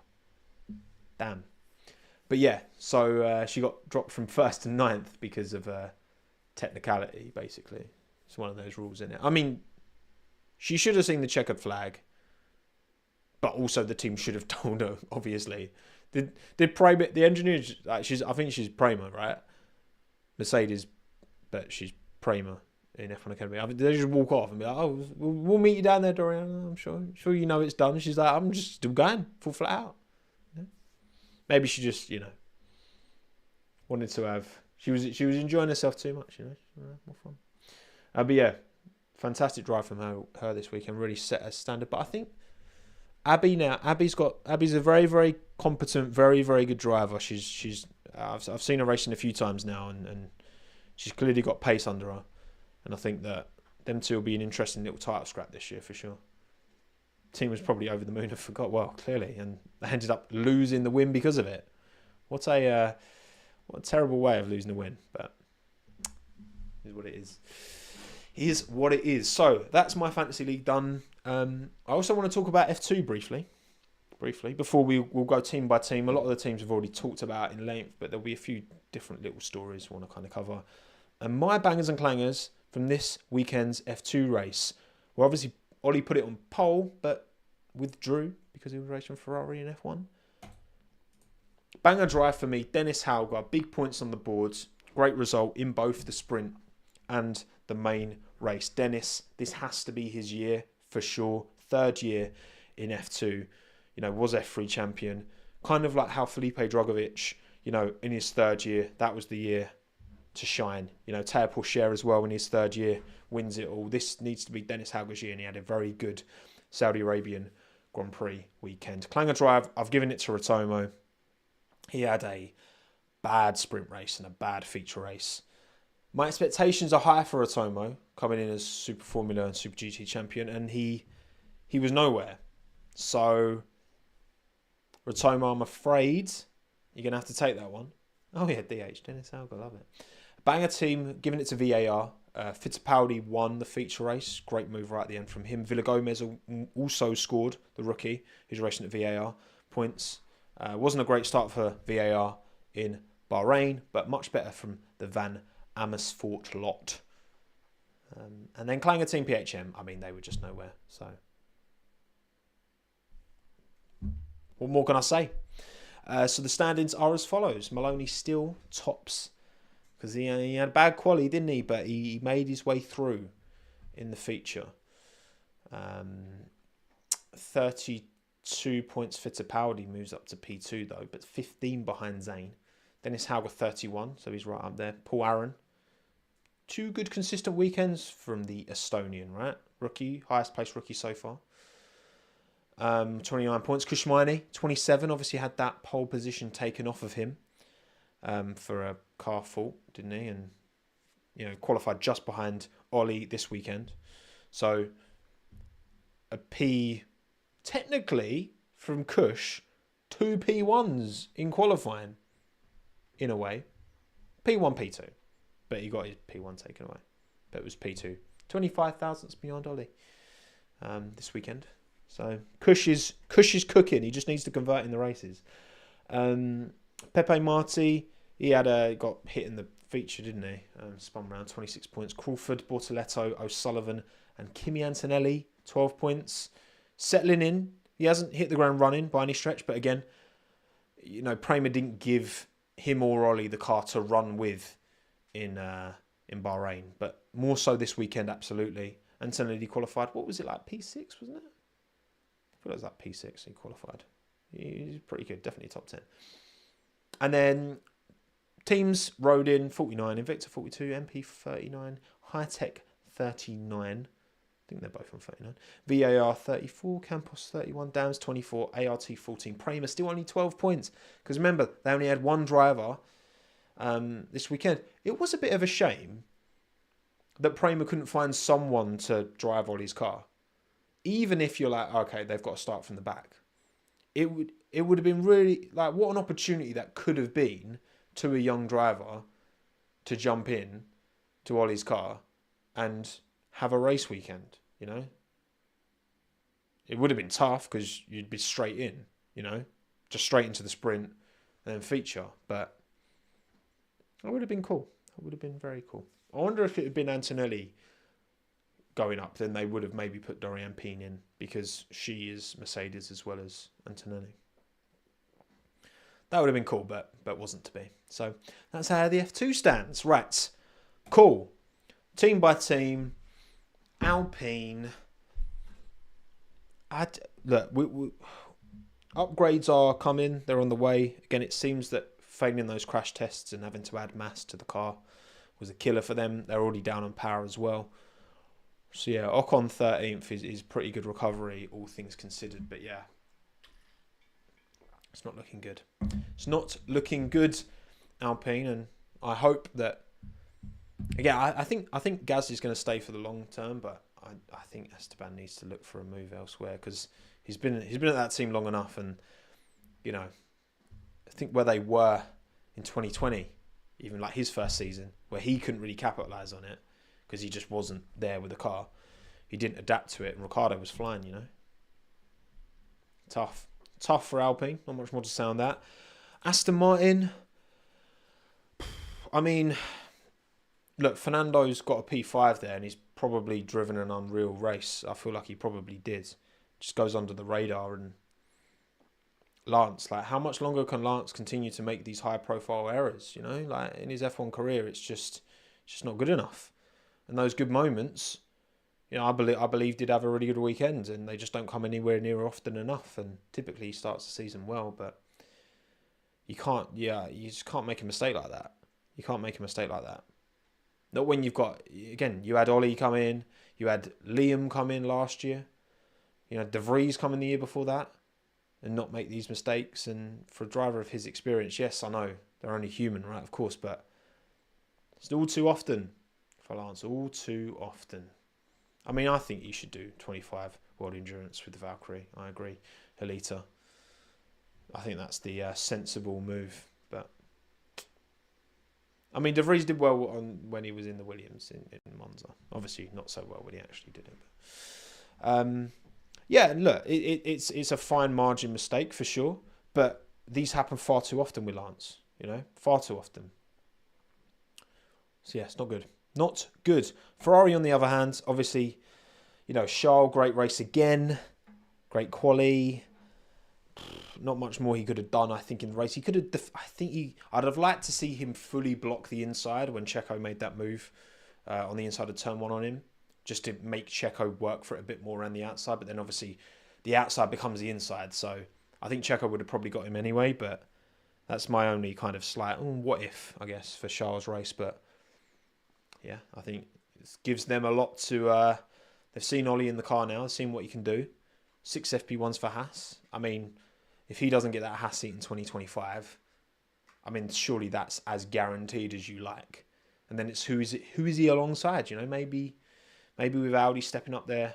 Damn. But yeah, so she got dropped from 1st to 9th because of technicality, basically. It's one of those rules, isn't it? I mean, she should have seen the checkered flag, but also the team should have told her, obviously. Did Prey, the engineer, like I think she's Prima, right? Mercedes, but she's Prima in F1 Academy. I mean, they just walk off and be like, oh, we'll meet you down there, Dorian. I'm sure you know it's done. She's like, I'm just still going, full flat out. Yeah. Maybe she just, wanted to have. She was enjoying herself too much, more fun. But yeah, fantastic drive from her this weekend. Really set a standard. But I think Abby's a very, very competent, very, very good driver. I've seen her racing a few times now, and she's clearly got pace under her. And I think that them two will be an interesting little title scrap this year for sure. Team was probably over the moon and forgot, well, clearly, and they ended up losing the win because of it. What a terrible way of losing a win, but is what it is. Is what it is. So that's my fantasy league done. I also want to talk about F2 briefly, before we'll go team by team. A lot of the teams we've already talked about in length, but there'll be a few different little stories I want to kind of cover. And my bangers and clangers from this weekend's F2 race. Well, obviously, Ollie put it on pole, but withdrew because he was racing Ferrari in F1. Banger drive for me. Dennis Hauger, big points on the boards. Great result in both the sprint and the main race. Dennis, this has to be his year for sure. 3rd year in F2. Was F3 champion. Kind of like how Felipe Drugovich, in his 3rd year, that was the year to shine. Teo Pourchaire as well in his 3rd year wins it all. This needs to be Dennis Hauger's year, and he had a very good Saudi Arabian Grand Prix weekend. Clanger drive, I've given it to Rotomo. He had a bad sprint race and a bad feature race. My expectations are high for Rotomo, coming in as Super Formula and Super GT champion, and he was nowhere. So, Rotomo, I'm afraid you're going to have to take that one. Oh yeah, DH, Dennis Hauger, love it. Banger team, giving it to VAR. Fittipaldi won the feature race. Great move right at the end from him. Villagomez also scored, the rookie, who's racing at VAR, points. Wasn't a great start for VAR in Bahrain, but much better from the Van Amersfoort lot. And then Klanger Team PHM, I mean, they were just nowhere. So, what more can I say? So the standings are as follows. Maloney still tops because he had bad quality, didn't he? But he made his way through in the feature. 32 points Fittipaldi moves up to P2 though, but 15 behind Zane. Dennis Hauger 31, so he's right up there. Paul Aaron. 2 good consistent weekends from the Estonian, right? Rookie, highest placed rookie so far. 29 points. Kushmani, 27. Obviously had that pole position taken off of him for a car fault, didn't he? And, qualified just behind Ollie this weekend. So, a P, technically, from Kush, 2 P1s in qualifying, in a way. P1, P2. But he got his P1 taken away. But it was P2. 25 thousandths beyond Ollie this weekend. So Kush is cooking. He just needs to convert in the races. Pepe Marti, he got hit in the feature, didn't he? Spun around 26 points. Crawford, Bortoletto, O'Sullivan, and Kimi Antonelli, 12 points. Settling in. He hasn't hit the ground running by any stretch, but again, Prema didn't give him or Ollie the car to run with in Bahrain, but more so this weekend, absolutely. Antonelli qualified. What was it like? P6, wasn't it? I feel like it was like P6 he qualified. He's pretty good, definitely top 10. And then teams rode in 49, Invicta 42, MP 39, High Tech 39. I think they're both on 39. VAR 34, Campos 31, Dams 24, ART 14. Prema still only 12 points. Because remember, they only had one driver this weekend. It was a bit of a shame that Prema couldn't find someone to drive Ollie's car. Even if you're like, okay, they've got to start from the back. It would have been really, like, what an opportunity that could have been to a young driver to jump in to Ollie's car and have a race weekend, It would have been tough because you'd be straight in, just straight into the sprint and then feature. But it would have been cool. It would have been very cool. I wonder if it had been Antonelli going up, then they would have maybe put Dorian Peen in because she is Mercedes as well as Antonelli. That would have been cool, but wasn't to be. So that's how the F2 stands. Right. Cool. Team by team. Alpine. Upgrades are coming. They're on the way. Again, it seems that failing those crash tests and having to add mass to the car was a killer for them. They're already down on power as well. So yeah, Ocon 13th is pretty good recovery, all things considered. But yeah, it's not looking good. It's not looking good, Alpine, and I hope that. Again, I think Gaz is going to stay for the long term, but I think Esteban needs to look for a move elsewhere because he's been at that team long enough, and I think where they were in 2020, even like his first season, where he couldn't really capitalise on it because he just wasn't there with the car. He didn't adapt to it, and Ricciardo was flying, Tough for Alpine. Not much more to say on that. Aston Martin. I mean, look, Fernando's got a P5 there, and he's probably driven an unreal race. I feel like he probably did. Just goes under the radar. And Lance, like, how much longer can Lance continue to make these high-profile errors? Like in his F1 career, it's just not good enough. And those good moments, I believe did have a really good weekend, and they just don't come anywhere near often enough. And typically he starts the season well, but you just can't make a mistake like that. You can't make a mistake like that. Not when you've got, again, you had Ollie come in, you had Liam come in last year, De Vries come in the year before that, and not make these mistakes. And for a driver of his experience, yes, I know they're only human, right? Of course, but it's all too often for Lance, all too often. I mean, I think he should do 25 World Endurance with the Valkyrie. I agree. Helita. I think that's the sensible move. But I mean, De Vries did well when he was in the Williams in Monza. Obviously, not so well when he actually did it. But, yeah, look, it's a fine margin mistake for sure, but these happen far too often with Lance. Far too often. So yeah, it's not good. Not good. Ferrari, on the other hand, obviously, Charles, great race again, great quali. Not much more he could have done, I think, in the race. He could have. I'd have liked to see him fully block the inside when Checo made that move on the inside of turn 1 on him, just to make Checo work for it a bit more around the outside. But then obviously the outside becomes the inside, so I think Checo would have probably got him anyway. But that's my only kind of slight what if, I guess, for Charles' race. But yeah, I think it gives them a lot to. They've seen Ollie in the car now. They've seen what he can do. 6 FP1s for Haas. I mean, if he doesn't get that Haas seat in 2025, I mean, surely that's as guaranteed as you like. And then it's who is he alongside? Maybe with Audi stepping up their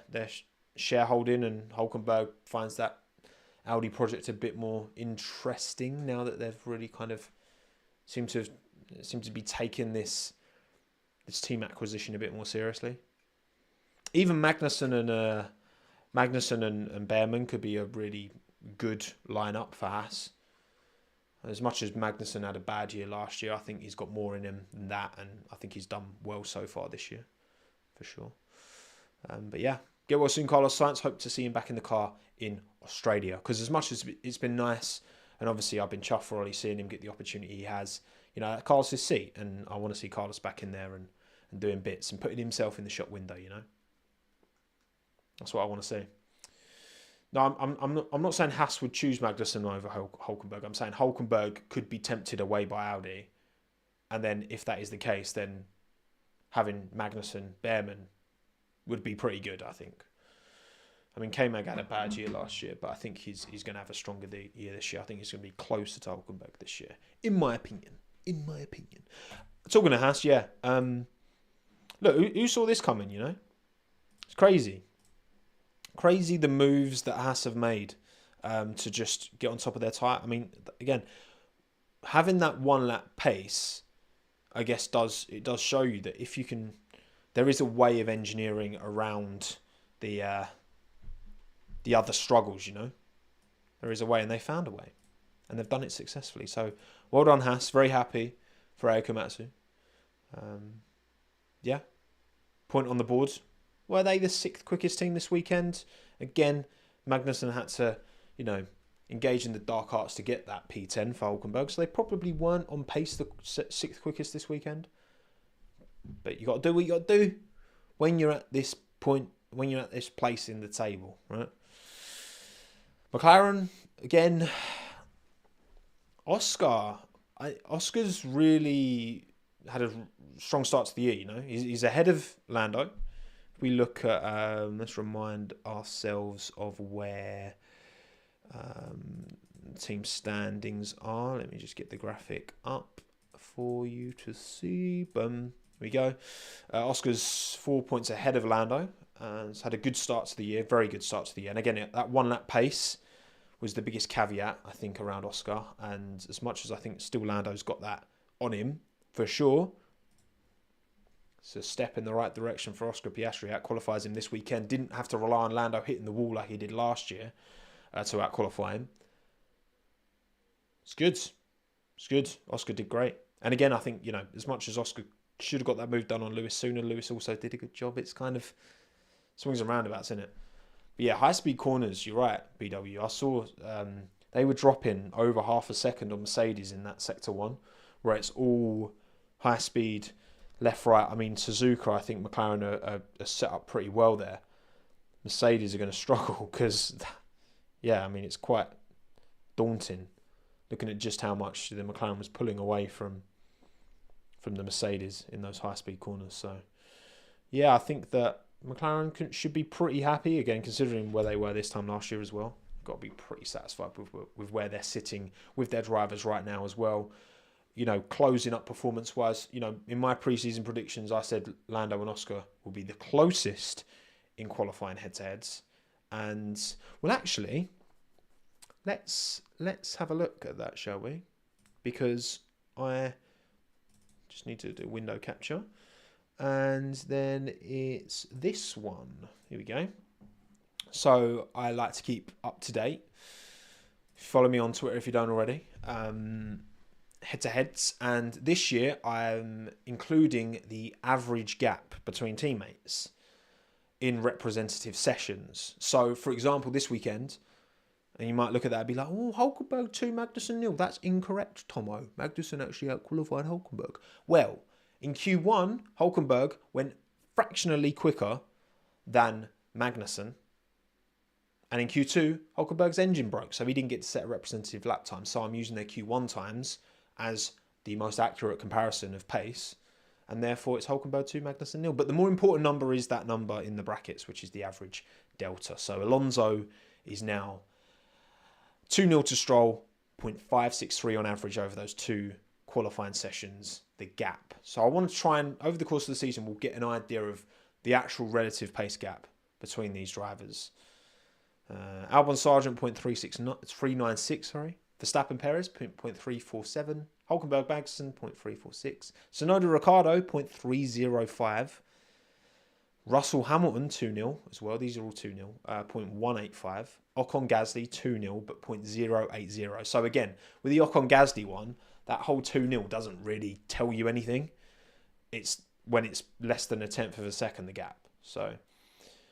shareholding, and Hulkenberg finds that Audi project a bit more interesting now that they've really kind of seem to be taking this team acquisition a bit more seriously. Even Magnussen and Behrman could be a really good lineup for Haas. As much as Magnussen had a bad year last year, I think he's got more in him than that, and I think he's done well so far this year, for sure. But yeah, get well soon, Carlos Sainz. Hope to see him back in the car in Australia, because as much as it's been nice, and obviously I've been chuffed for Ollie seeing him get the opportunity he has, Carlos's seat, and I want to see Carlos back in there and doing bits and putting himself in the shop window. That's what I want to see. No, I'm not saying Haas would choose Magnussen over Hulkenberg. I'm saying Hulkenberg could be tempted away by Audi, and then if that is the case, then having Magnussen, Behrman would be pretty good, I think. I mean, K-Mag had a bad year last year, but I think he's going to have a stronger year this year. I think he's going to be closer to Hulkenberg this year, in my opinion. Talking to Haas, yeah. Look, who saw this coming, It's crazy. Crazy the moves that Haas have made to just get on top of their tyre. I mean, again, having that 1 lap pace, I guess does show you that if you can, there is a way of engineering around the other struggles. There is a way, and they found a way, and they've done it successfully. So well done, Haas. Very happy for Ei Komatsu. Yeah, point on the board. Were they the 6th quickest team this weekend? Again, Magnussen had to, engage in the dark arts to get that P10 for Hulkenberg, so they probably weren't on pace the 6th quickest this weekend. But you got to do what you got to do when you're at this point, when you're at this place in the table, right? McLaren, again, Oscar's really had a strong start to the year, He's ahead of Lando. If we look at, let's remind ourselves of where team standings are. Let me just get the graphic up for you to see. Boom. Here we go. Oscar's 4 points ahead of Lando. Has had a good start to the year, very good start to the year. And again, that 1 lap pace was the biggest caveat, I think, around Oscar. And as much as I think still Lando's got that on him, for sure, it's a step in the right direction for Oscar Piastri. Out-qualifies him this weekend. Didn't have to rely on Lando hitting the wall like he did last year to out-qualify him. It's good. It's good. Oscar did great. And again, I think, as much as Oscar should have got that move done on Lewis sooner, Lewis also did a good job. It's kind of swings and roundabouts, isn't it? But yeah, high-speed corners, you're right, BW. I saw they were dropping over half a second on Mercedes in that Sector 1, where it's all high-speed, left, right. I mean, Suzuka, I think McLaren are set up pretty well there. Mercedes are going to struggle because, yeah, I mean, it's quite daunting looking at just how much the McLaren was pulling away from the Mercedes in those high-speed corners. So, yeah, I think that McLaren should be pretty happy, again, considering where they were this time last year as well. Got to be pretty satisfied with where they're sitting with their drivers right now as well. Closing up performance-wise, in my pre-season predictions, I said Lando and Oscar will be the closest in qualifying head-to-heads. And, well, actually, let's have a look at that, shall we? Because I Just need to do window capture. And then it's this one. Here we go. So I like to keep up to date. Follow me on Twitter if you don't already. Head-to-heads. And this year I'm including the average gap between teammates in representative sessions. So, for example, this weekend, and you might look at that and be like, oh, Hulkenberg 2, Magnussen 0. That's incorrect, Tomo. Magnussen actually out-qualified Hulkenberg. Well, in Q1, Hulkenberg went fractionally quicker than Magnussen. And in Q2, Hulkenberg's engine broke, so he didn't get to set a representative lap time. So I'm using their Q1 times as the most accurate comparison of pace. And therefore, it's Hulkenberg 2, Magnussen 0. But the more important number is that number in the brackets, which is the average delta. So Alonso is now 2-0 to Stroll, 0.563 on average over those 2 qualifying sessions, the gap. So I want to try and, over the course of the season, we'll get an idea of the actual relative pace gap between these drivers. Albon Sargent, 0.396, sorry. Verstappen Perez, 0.347. Hulkenberg Magnussen, 0.346. Tsunoda Ricciardo, 0.305. Russell Hamilton, 2-0 as well. These are all 2-0. 0.185. Ocon Gasly, 2-0, but 0.080. So again, with the Ocon Gasly one, that whole 2-0 doesn't really tell you anything. It's when it's less than a tenth of a second, the gap. So,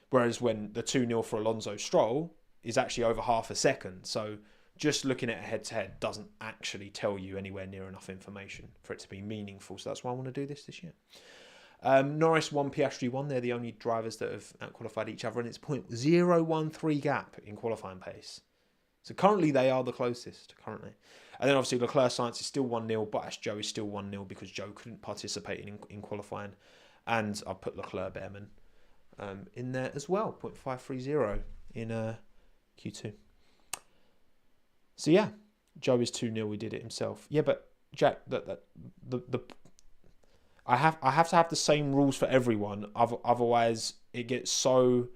whereas when the 2-0 for Alonso Stroll is actually over half a second. So just looking at a head-to-head doesn't actually tell you anywhere near enough information for it to be meaningful. So that's why I want to do this year. Norris 1, Piastri 1. They're the only drivers that have out-qualified each other, and it's 0.013 gap in qualifying pace. So currently they are the closest, currently. And then obviously Leclerc Sainz is still 1-0, Bottas Joe is still 1-0 because Joe couldn't participate in qualifying. And I've put Leclerc Behrman in there as well, 0.530 in Q2. So yeah, Joe is 2-0. We did it himself. Yeah, but Jack, I have to have the same rules for everyone. Otherwise, it gets so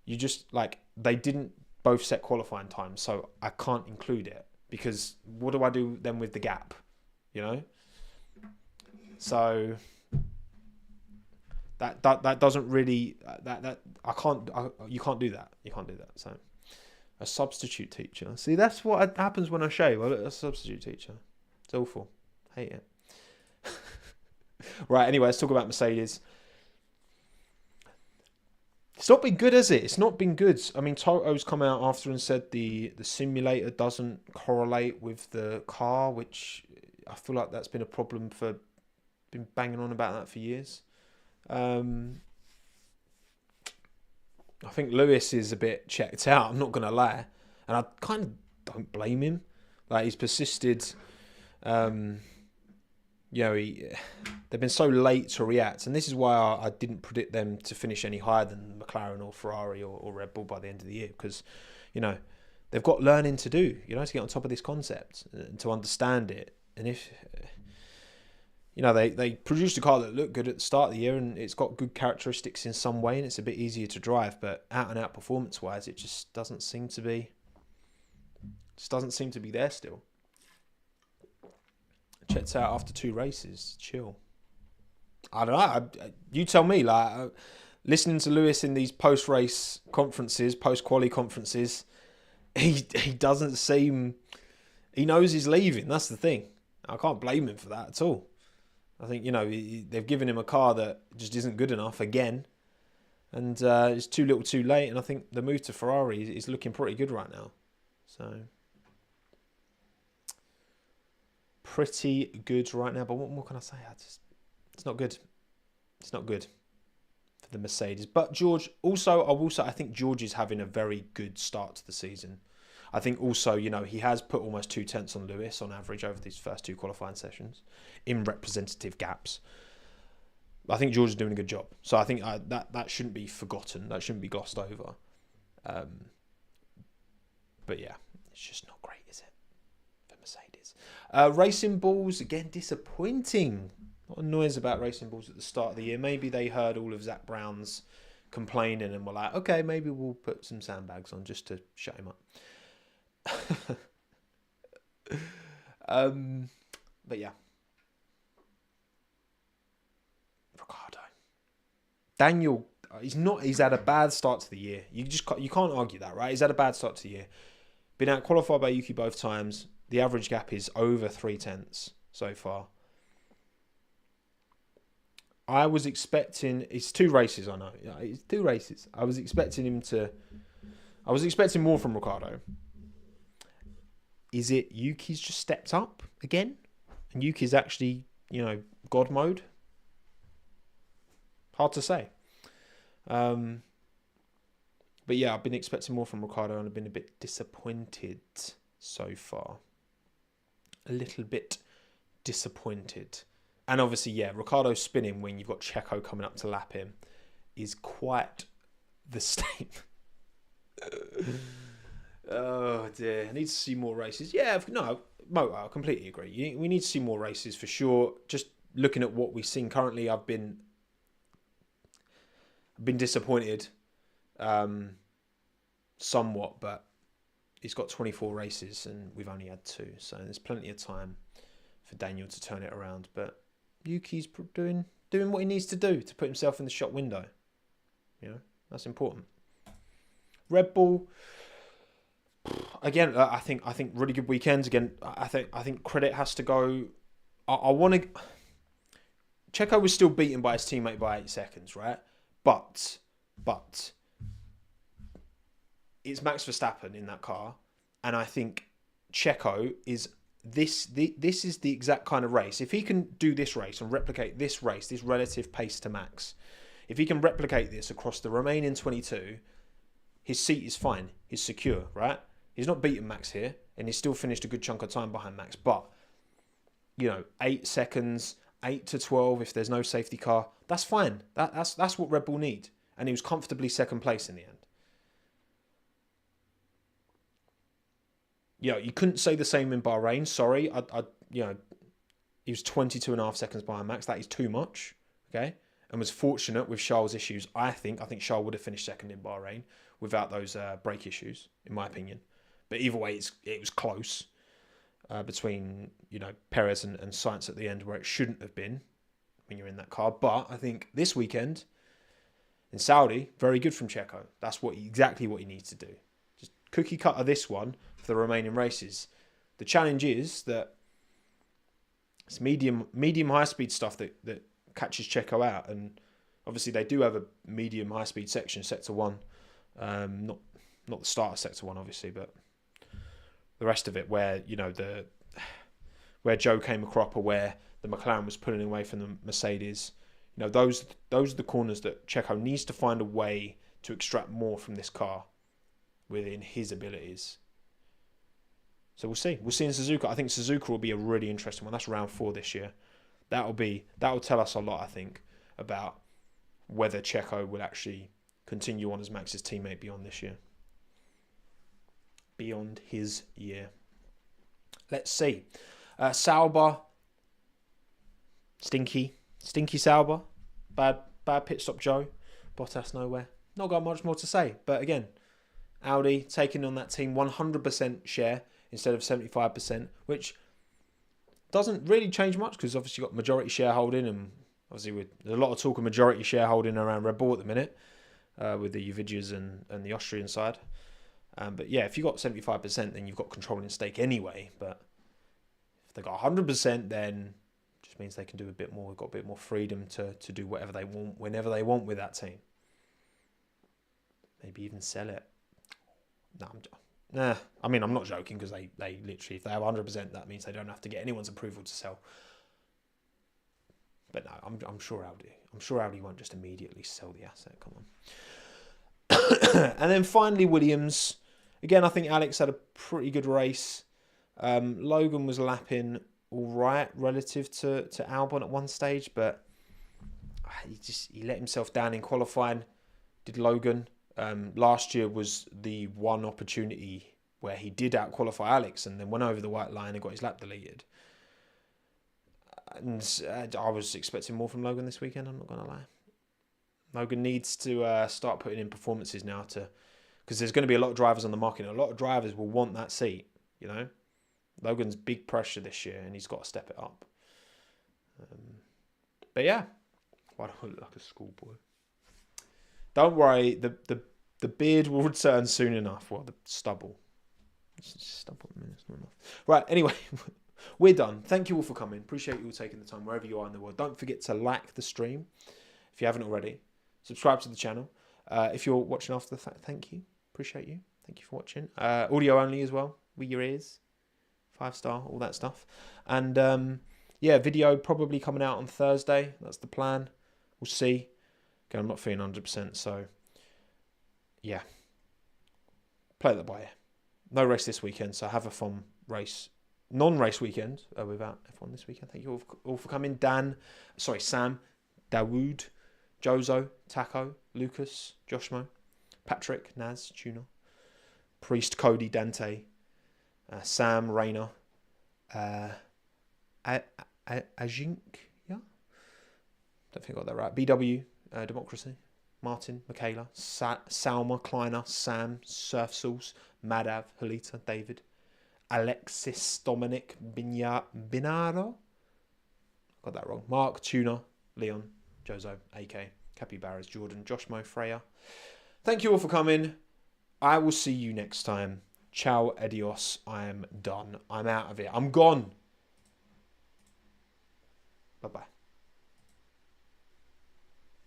you just like they didn't both set qualifying times, so I can't include it because what do I do then with the gap? You know. So that doesn't really that I can't you can't do that. You can't do that. So. A substitute teacher. See, that's what happens when I shave. I look at a substitute teacher. It's awful. Hate it. Right, anyway, let's talk about Mercedes. It's not been good, has it? It's not been good. I mean, Toto's come out after and said the simulator doesn't correlate with the car, which I feel like that's been a problem for... Been banging on about that for years. I think Lewis is a bit checked out, I'm not going to lie. And I kind of don't blame him. Like, he's persisted. They've been so late to react. And this is why I didn't predict them to finish any higher than McLaren or Ferrari or Red Bull by the end of the year. Because, they've got learning to do, to get on top of this concept and to understand it. And if... they produced a car that looked good at the start of the year and it's got good characteristics in some way and it's a bit easier to drive, but out and out performance wise, it just doesn't seem to be there still. Checked out after 2 races, chill. I don't know. You tell me. Like listening to Lewis in these post-race conferences, post-quali conferences, he doesn't seem. He knows he's leaving. That's the thing. I can't blame him for that at all. I think, they've given him a car that just isn't good enough again. And it's too little too late. And I think the move to Ferrari is looking pretty good right now. So, pretty good right now. But what more can I say? It's not good. It's not good for the Mercedes. But George, also, I will say, I think George is having a very good start to the season. I think also, he has put almost 2 tenths on Lewis on average over these first 2 qualifying sessions in representative gaps. I think George is doing a good job. So I think that shouldn't be forgotten. That shouldn't be glossed over. But yeah, it's just not great, is it, for Mercedes? Racing Bulls, again, disappointing. A lot of noise about Racing Bulls at the start of the year. Maybe they heard all of Zach Brown's complaining and were like, okay, maybe we'll put some sandbags on just to shut him up. But yeah, Daniel, he's had a bad start to the year. You can't argue that, right? He's had a bad start to the year. Been out qualified by Yuki both times. The average gap is over 0.3 so far. I was expecting, it's 2 races, I know. Yeah, it's 2 races. I was expecting more from Ricciardo. Is it Yuki's just stepped up again? And Yuki's actually, God mode? Hard to say. But yeah, I've been expecting more from Ricciardo and I've been a bit disappointed so far. A little bit disappointed. And obviously, yeah, Ricciardo spinning when you've got Checo coming up to lap him is quite the statement. Oh dear, I need to see more races. Yeah, no, I completely agree. We need to see more races for sure. Just looking at what we've seen currently, I've been disappointed, somewhat, but he's got 24 races and we've only had 2, so there's plenty of time for Daniel to turn it around. But Yuki's doing what he needs to do to put himself in the shop window. That's important. Red Bull, again, I think really good weekends. Again, I think credit has to go. I want to. Checo was still beaten by his teammate by 8 seconds, right? But it's Max Verstappen in that car, and I think Checo is. This is the exact kind of race. If he can do this race and replicate this race, this relative pace to Max, if he can replicate this across the remaining 22, his seat is fine. He's secure, right? He's not beaten Max here, and he's still finished a good chunk of time behind Max. But 8 seconds, 8 to 12, if there's no safety car, that's fine. That's what Red Bull need, and he was comfortably second place in the end. You couldn't say the same in Bahrain. Sorry, he was 22.5 seconds behind Max. That is too much, okay? And was fortunate with Charles' issues. I think Charles would have finished second in Bahrain without those brake issues, in my opinion. But either way, it was close between Perez and Sainz at the end, where it shouldn't have been when you're in that car. But I think this weekend in Saudi, very good from Checo. That's exactly what he needs to do. Just cookie cutter this one for the remaining races. The challenge is that it's medium high speed stuff that catches Checo out, and obviously they do have a medium high speed section, sector 1, not the start of sector 1 obviously, but the rest of it where where Joe came a cropper, where the McLaren was pulling away from the Mercedes. Those are the corners that Checo needs to find a way to extract more from this car within his abilities. So we'll see. We'll see in Suzuka. I think Suzuka will be a really interesting one. That's round 4 this year. That will tell us a lot, I think, about whether Checo will actually continue on as Max's teammate beyond this year. Beyond his year. Let's see. Sauber. Stinky Sauber. Bad pit stop Joe. Bottas nowhere. Not got much more to say. But again, Audi taking on that team 100% share instead of 75%, which doesn't really change much because obviously you've got majority shareholding, and obviously there's a lot of talk of majority shareholding around Red Bull at the minute with the Uvidias and the Austrian side. But yeah, if you've got 75%, then you've got controlling stake anyway. But if they've got 100%, then it just means they can do a bit more. They've got a bit more freedom to do whatever they want, whenever they want with that team. Maybe even sell it. I'm not joking, because they literally, if they have 100%, that means they don't have to get anyone's approval to sell. But no, I'm sure Audi won't just immediately sell the asset. Come on. And then finally, Williams. Again, I think Alex had a pretty good race. Logan was lapping all right relative to Albon at one stage, but he let himself down in qualifying. Did Logan. Last year was the one opportunity where he did out-qualify Alex and then went over the white line and got his lap deleted. And I was expecting more from Logan this weekend, I'm not going to lie. Logan needs to start putting in performances now, because there's going to be a lot of drivers on the market. And a lot of drivers will want that seat, Logan's big pressure this year, and he's got to step it up. But yeah, why do I look like a schoolboy? Don't worry, the beard will return soon enough. Well, the stubble. Stubble, it's not enough. Right, anyway, we're done. Thank you all for coming. Appreciate you all taking the time wherever you are in the world. Don't forget to like the stream if you haven't already. Subscribe to the channel. If you're watching after the fact, thank you. Appreciate you. Thank you for watching. Audio only as well, with your ears. 5-star, all that stuff. And yeah, video probably coming out on Thursday. That's the plan. We'll see. Again, I'm not feeling 100%, so yeah. Play that by ear. No race this weekend, so have a fun race. Non-race weekend without F1 this weekend. Thank you all for coming. Sam, Dawood, Jozo, Taco, Lucas, Joshmo, Patrick, Naz, Tuna, Priest, Cody, Dante, Sam, Rayner, Ajink, yeah? Don't think I got that right. BW, Democracy, Martin, Michaela, Salma, Kleiner, Sam, Surf Sauce, Madav, Halita, David, Alexis, Dominic, Binaro, got that wrong. Mark, Tuna, Leon, Jozo, AK, Capybaras, Jordan, Joshmo, Freya. Thank you all for coming. I will see you next time. Ciao, adios. I am done. I'm out of here. I'm gone. Bye-bye.